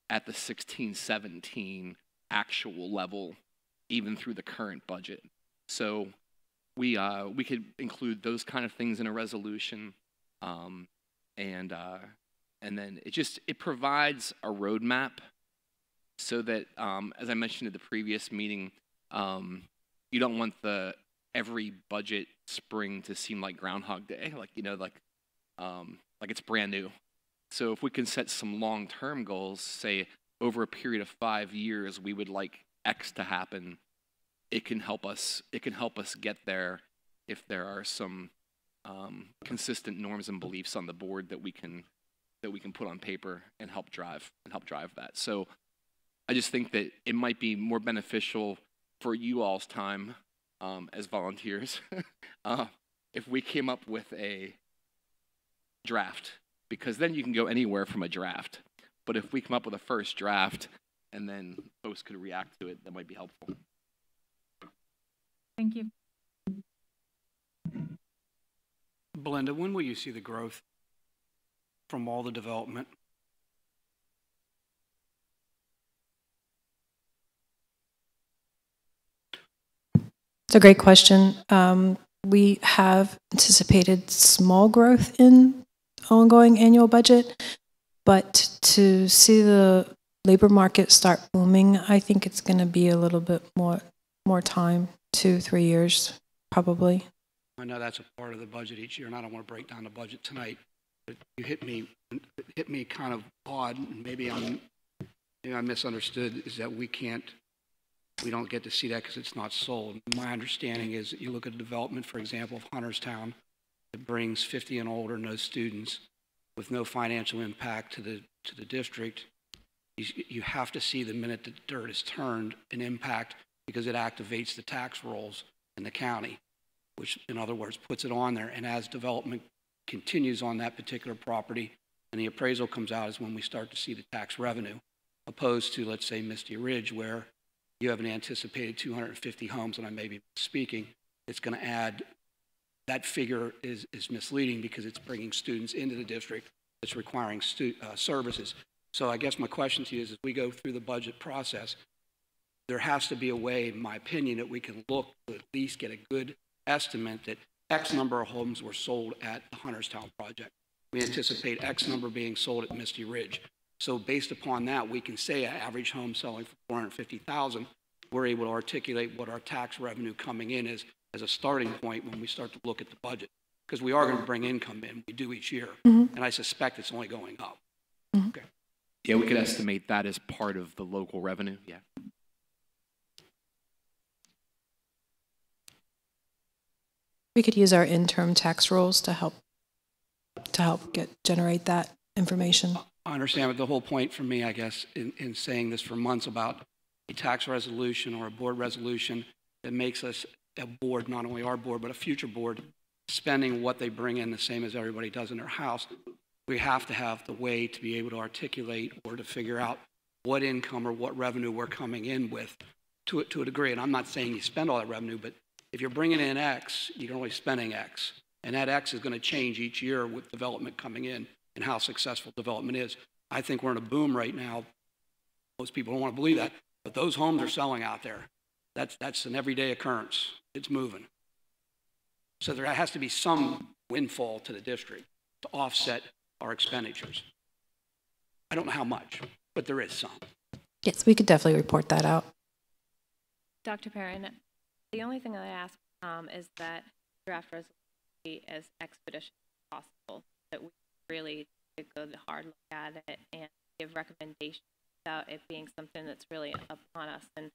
at the 16-17 actual level even through the current budget. So we could include those kind of things in a resolution, and then it provides a roadmap so that, as I mentioned at the previous meeting, you don't want every budget spring to seem like Groundhog Day, like it's brand new. So if we can set some long-term goals, say over a period of 5 years, we would like X to happen. It can help us get there if there are some consistent norms and beliefs on the board that we can put on paper and help drive that. So I just think that it might be more beneficial for you all's time as volunteers if we came up with a draft, because then you can go anywhere from a draft. But if we come up with a first draft and then folks could react to it, that might be helpful. Thank you. Belinda, when will you see the growth from all the development? It's a great question. We have anticipated small growth in ongoing annual budget, but to see the labor market start booming, I think it's going to be a little bit more time, 2-3 years, probably. I know that's a part of the budget each year, and I don't want to break down the budget tonight, but you hit me kind of odd, and maybe I misunderstood, is that we don't get to see that because it's not sold. My understanding is that you look at a development, for example, of Hunterstown, that brings 50 and older, no students, with no financial impact to the district. You have to see the minute the dirt is turned an impact, because it activates the tax rolls in the county, which in other words puts it on there. And as development continues on that particular property and the appraisal comes out is when we start to see the tax revenue, opposed to, let's say, Misty Ridge, where you have an anticipated 250 homes, and I may be speaking, it's going to add, that figure is misleading because it's bringing students into the district, it's requiring services. So I guess my question to you is, as we go through the budget process, there has to be a way, in my opinion, that we can look to at least get a good estimate that X number of homes were sold at the Hunterstown project. We anticipate X number being sold at Misty Ridge. So based upon that, we can say an average home selling for $450,000. We're able to articulate what our tax revenue coming in is as a starting point when we start to look at the budget, because we are going to bring income in. We do each year, and I suspect it's only going up. Okay. Yeah, we could estimate that as part of the local revenue. Yeah. We could use our interim tax rolls to help generate that information. I understand, but the whole point for me, I guess, in saying this for months about a tax resolution or a board resolution that makes us a board, not only our board, but a future board, spending what they bring in the same as everybody does in their house, we have to have the way to be able to articulate or to figure out what income or what revenue we're coming in with to a degree. And I'm not saying you spend all that revenue, but if you're bringing in X, you're only spending X. And that X is going to change each year with development coming in and how successful development is. I think we're in a boom right now. Most people don't want to believe that, but those homes are selling out there. That's an everyday occurrence. It's moving. So there has to be some windfall to the district to offset our expenditures. I don't know how much, but there is some. Yes, we could definitely report that out. Dr. Perrin, the only thing that I ask is that draft resolution be as expeditious as possible, that we really take a good hard look at it and give recommendations without it being something that's really upon us, and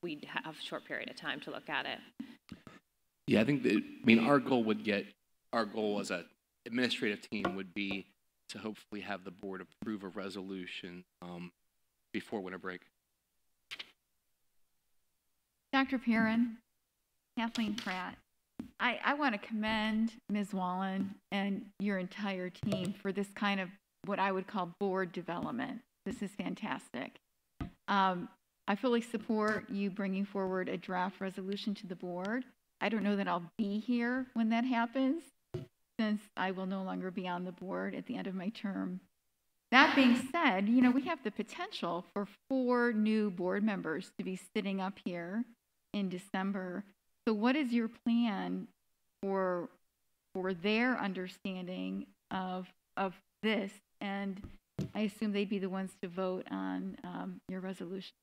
we have a short period of time to look at it. Yeah, I think that, our goal as an administrative team would be to hopefully have the board approve a resolution before winter break. Dr. Perrin, Kathleen Pratt, I want to commend Ms. Wallen and your entire team for this kind of what I would call board development. This is fantastic. I fully support you bringing forward a draft resolution to the board. I don't know that I'll be here when that happens, since I will no longer be on the board at the end of my term. That being said, you know, we have the potential for 4 new board members to be sitting up here in December. So what is your plan for their understanding of this? And I assume they'd be the ones to vote on your resolution.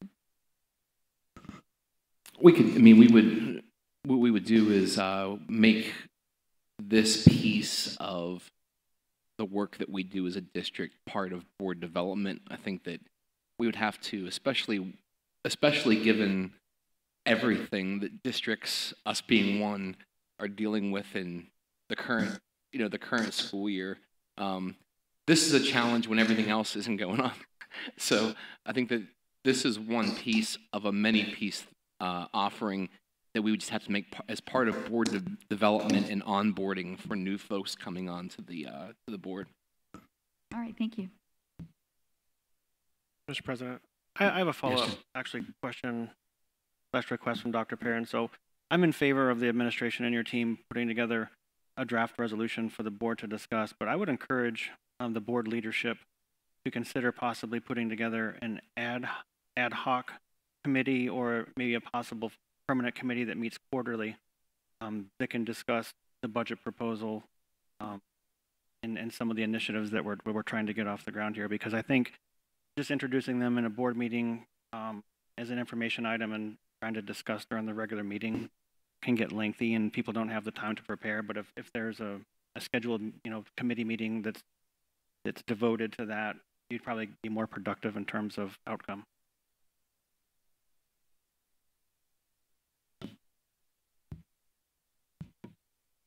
We could, I mean, what we would do is make this piece of the work that we do as a district part of board development. I think that we would have to, especially given everything that districts, us being one, are dealing with in the current, the current school year. This is a challenge when everything else isn't going on. So I think that this is one piece of a many-piece offering that we would just have to make as part of board development and onboarding for new folks coming on to the board. All right, thank you. Mr. President, I have a follow-up, actually, question / request from Dr. Perrin. So I'm in favor of the administration and your team putting together a draft resolution for the board to discuss, but I would encourage the board leadership to consider possibly putting together an ad hoc committee, or maybe a possible permanent committee that meets quarterly that can discuss the budget proposal and some of the initiatives that we're trying to get off the ground here. Because I think just introducing them in a board meeting as an information item and trying to discuss during the regular meeting can get lengthy, and people don't have the time to prepare. But if there's a scheduled committee meeting that's devoted to that, you'd probably be more productive in terms of outcome.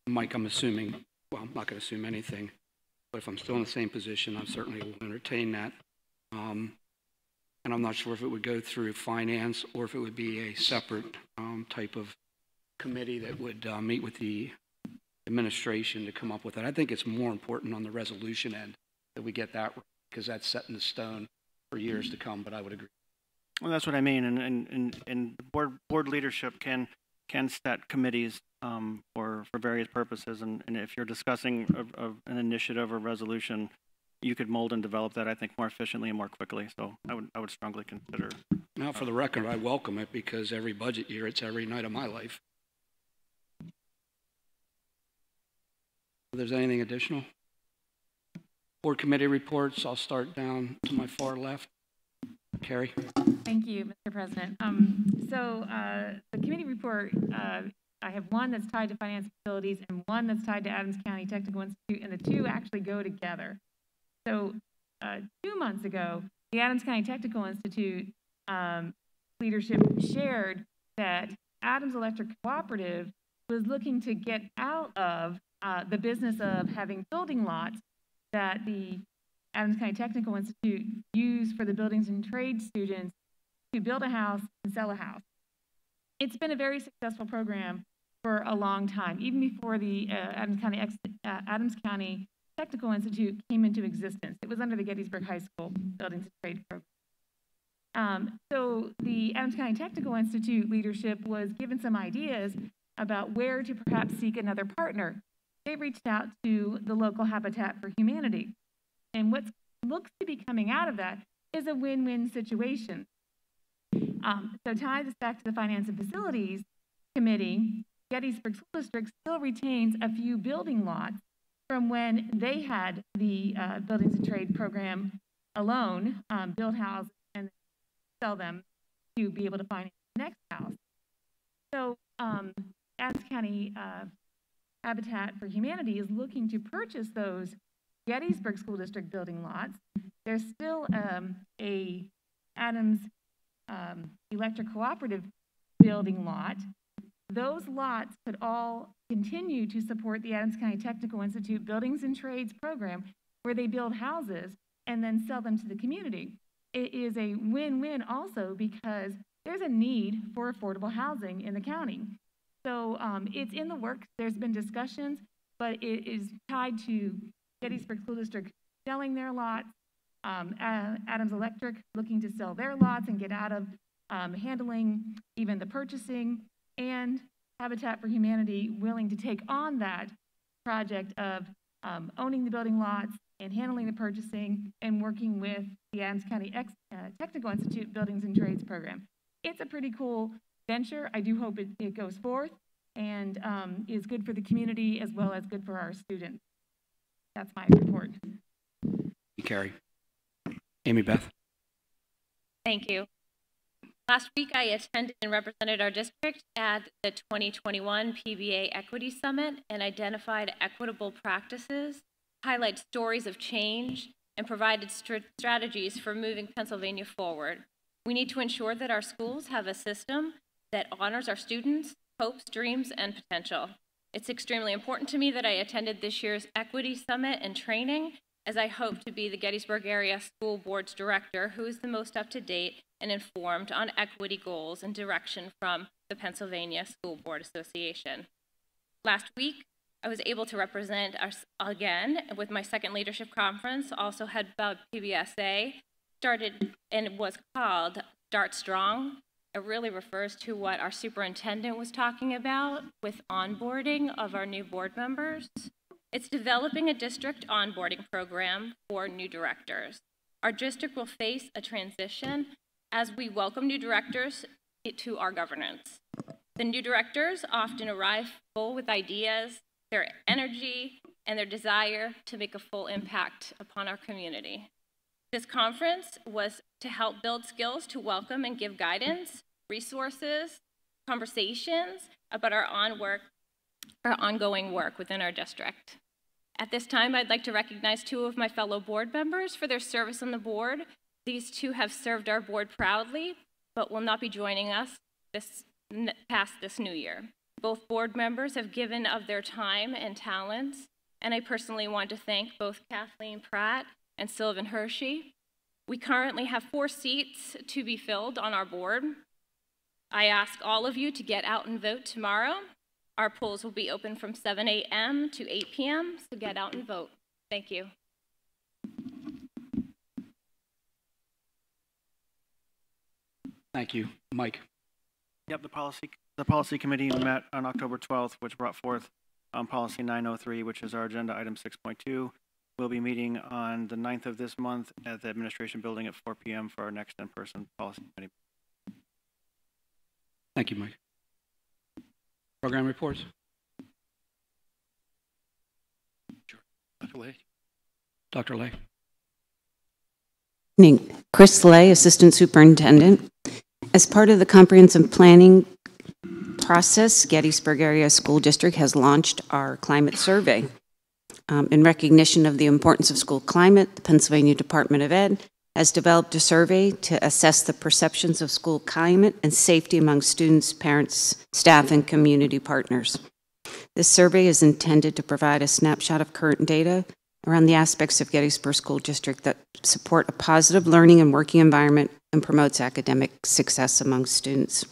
Mike, I'm assuming, well, I'm not going to assume anything, but if I'm still in the same position, I certainly will entertain that. And I'm not sure if it would go through finance or if it would be a separate type of committee that would meet with the administration to come up with it. I think it's more important on the resolution end that we get that, because that's set in the stone for years to come, but I would agree. Well, that's what I mean, and board leadership can set committees for various purposes, and if you're discussing an initiative or resolution, you could mold and develop that, I think, more efficiently and more quickly. So I would strongly consider. Now, for the record, I welcome it, because every budget year, it's every night of my life. If there's anything additional? Board committee reports, I'll start down to my far left. Carrie. Thank you, Mr. President. So the committee report, I have one that's tied to finance facilities and one that's tied to Adams County Technical Institute, and the two actually go together. So 2 months ago, the Adams County Technical Institute leadership shared that Adams Electric Cooperative was looking to get out of the business of having building lots that the Adams County Technical Institute used for the buildings and trade students to build a house and sell a house. It's been a very successful program for a long time, even before the Adams County Technical Institute came into existence. It was under the Gettysburg High School Buildings and Trade program. So the Adams County Technical Institute leadership was given some ideas about where to perhaps seek another partner. They reached out to the local Habitat for Humanity. And what looks to be coming out of that is a win-win situation. So tie this back to the Finance and Facilities Committee, Gettysburg School District still retains a few building lots from when they had the Buildings and Trade program alone, build houses and sell them to be able to finance the next house. So Adams County Habitat for Humanity is looking to purchase those Gettysburg School District building lots. There's still a Adams Electric Cooperative building lot. Those lots could all continue to support the Adams County Technical Institute Buildings and Trades program, where they build houses and then sell them to the community. It is a win-win also, because there's a need for affordable housing in the county. So it's in the works. There's been discussions, but it is tied to Gettysburg School District selling their lots, Adams Electric looking to sell their lots and get out of handling even the purchasing, and Habitat for Humanity willing to take on that project of owning the building lots and handling the purchasing and working with the Adams County Technical Institute Buildings and Trades Program. It's a pretty cool venture. I do hope it goes forth and is good for the community as well as good for our students. That's my report. Thank you, Carrie. Amy Beth. Thank you. Last week, I attended and represented our district at the 2021 Pba Equity Summit and identified equitable practices, highlight stories of change, and provided strategies for moving Pennsylvania forward. We need to ensure that our schools have a system that honors our students' hopes, dreams, and potential. It's extremely important to me that I attended this year's Equity Summit and training, as I hope to be the Gettysburg Area School Board's director who is the most up-to-date and informed on equity goals and direction from the Pennsylvania School Board Association. Last week, I was able to represent us again with my second leadership conference, also had about PBSA, started and was called Start Strong. It really refers to what our superintendent was talking about with onboarding of our new board members. It's developing a district onboarding program for new directors. Our district will face a transition as we welcome new directors to our governance. The new directors often arrive full with ideas, their energy, and their desire to make a full impact upon our community. This conference was to help build skills to welcome and give guidance, resources, conversations about our ongoing work within our district. At this time, I'd like to recognize two of my fellow board members for their service on the board. These two have served our board proudly, but will not be joining us past this new year. Both board members have given of their time and talents, and I personally want to thank both Kathleen Pratt and Sylvan Hershey. We currently have 4 seats to be filled on our board. I ask all of you to get out and vote tomorrow. Our polls will be open from 7 a.m. to 8 p.m., so get out and vote. Thank you. Thank you. Mike. Yep, the policy committee met on October 12th, which brought forth policy 903, which is our agenda item 6.2. We'll be meeting on the 9th of this month at the administration building at 4 p.m. for our next in-person policy committee. Thank you, Mike. Program reports. Sure. Dr. Lay. Dr. Lay. Evening. Chris Lay, Assistant Superintendent. As part of the comprehensive planning process, Gettysburg Area School District has launched our climate survey. In recognition of the importance of school climate, the Pennsylvania Department of Ed has developed a survey to assess the perceptions of school climate and safety among students, parents, staff, and community partners. This survey is intended to provide a snapshot of current data around the aspects of Gettysburg School District that support a positive learning and working environment and promotes academic success among students.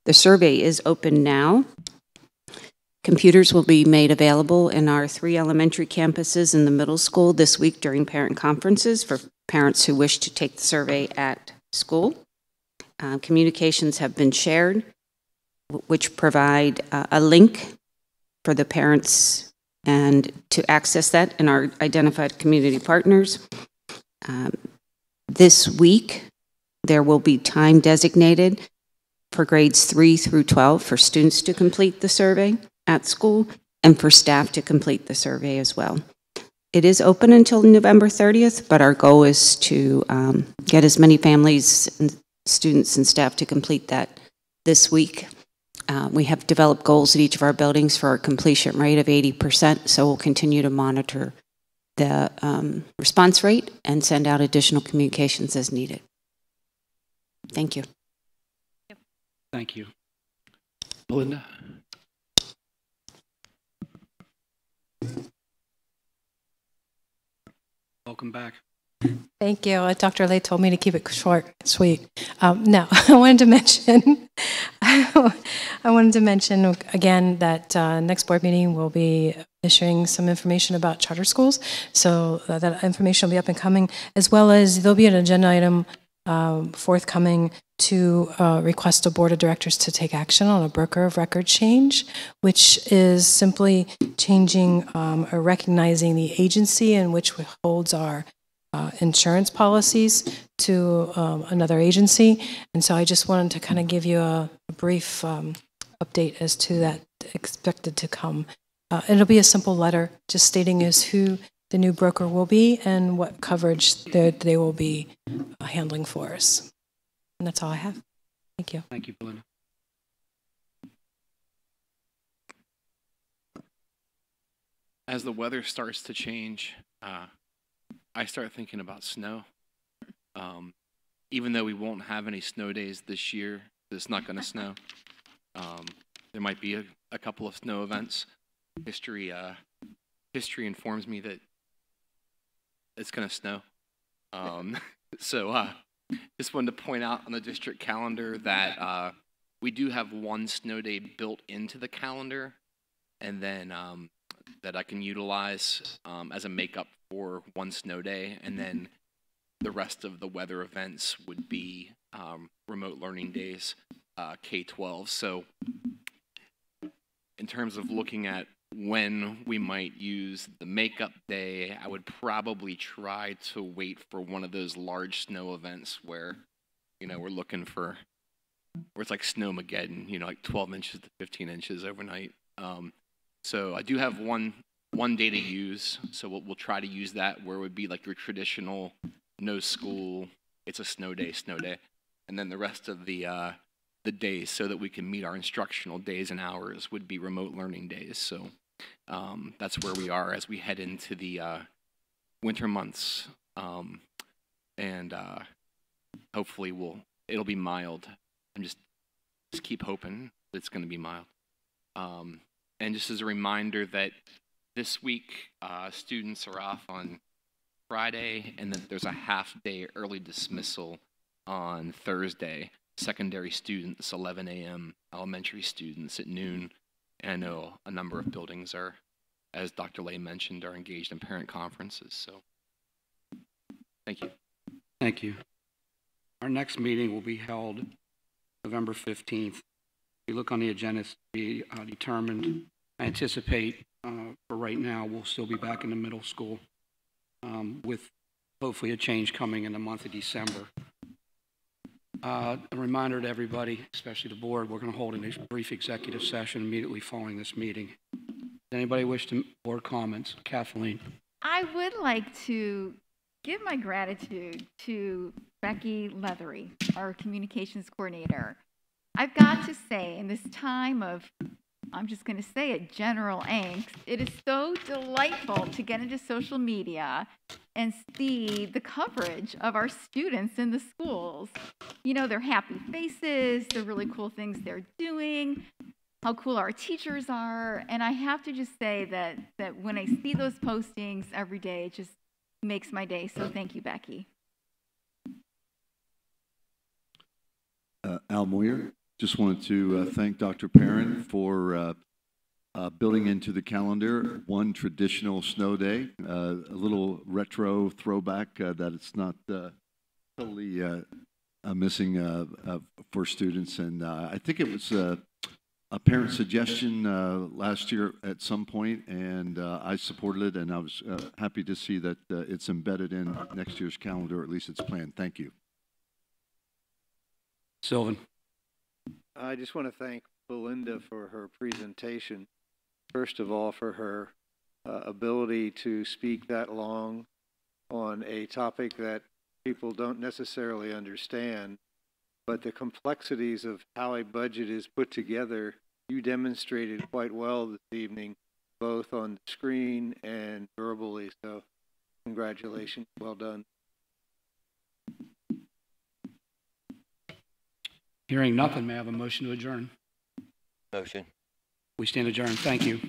The survey is open now. Computers will be made available in our 3 elementary campuses in the middle school this week during parent conferences for parents who wish to take the survey at school. Communications have been shared, which provide a link for the parents and to access that in our identified community partners. This week, there will be time designated for grades 3 through 12 for students to complete the survey at school and for staff to complete the survey as well. It is open until November 30th, but our goal is to get as many families and students and staff to complete that this week. We have developed goals at each of our buildings for a completion rate of 80%, so we'll continue to monitor the response rate and send out additional communications as needed. Thank you. Thank you. Melinda. Welcome back. Thank you. Dr. Lay told me to keep it short, sweet. No, I wanted to mention, again that next board meeting will be issuing some information about charter schools. So that information will be up and coming, as well as there'll be an agenda item forthcoming to request a board of directors to take action on a broker of record change, which is simply changing or recognizing the agency in which holds our insurance policies to another agency. And so I just wanted to kind of give you a brief update as to that expected to come. It'll be a simple letter just stating as who the new broker will be and what coverage they will be handling for us. And that's all I have. Thank you. Thank you, Belinda. As the weather starts to change, I start thinking about snow. Even though we won't have any snow days this year, it's not going to snow. There might be a couple of snow events. History informs me that it's going to snow. So just wanted to point out on the district calendar that we do have one snow day built into the calendar, and then that I can utilize as a makeup for one snow day, and then the rest of the weather events would be remote learning days, K-12. So in terms of looking at when we might use the makeup day, I would probably try to wait for one of those large snow events where, we're looking for, where it's like Snowmageddon, like 12 inches to 15 inches overnight. So I do have one day to use, so we'll try to use that where it would be like your traditional no school, it's a snow day, and then the rest of the days, so that we can meet our instructional days and hours, would be remote learning days. So that's where we are as we head into the winter months, and hopefully it'll be mild. I'm just keep hoping that it's going to be mild. And just as a reminder that this week students are off on Friday, and then there's a half-day early dismissal on Thursday. Secondary students, 11 a.m., elementary students at noon. And I know a number of buildings are, as Dr. Lay mentioned, are engaged in parent conferences. So thank you. Thank you. Our next meeting will be held November 15th. If you look on the agenda, it's to be determined. I anticipate for right now, we'll still be back in the middle school with hopefully a change coming in the month of December. A reminder to everybody, especially the board, we're going to hold a brief executive session immediately following this meeting. Does anybody wish to board comments? Kathleen. I would like to give my gratitude to Becky Leathery, our communications coordinator. I've got to say, in this time of, I'm just going to say it, general angst, it is so delightful to get into social media and see the coverage of our students in the schools. Their happy faces, the really cool things they're doing, how cool our teachers are. And I have to just say that when I see those postings every day, it just makes my day. So thank you, Becky. Al Moyer, just wanted to thank Dr. Perrin for building into the calendar one traditional snow day, a little retro throwback that it's not totally missing for students. And I think it was a parent suggestion last year at some point, and I supported it, and I was happy to see that it's embedded in next year's calendar, or at least it's planned. Thank you. Sylvan. I just want to thank Belinda for her presentation. First of all, for her ability to speak that long on a topic that people don't necessarily understand, but the complexities of how a budget is put together, you demonstrated quite well this evening, both on the screen and verbally. So congratulations, well done. Hearing nothing, may I have a motion to adjourn? Motion. We stand adjourned. Thank you.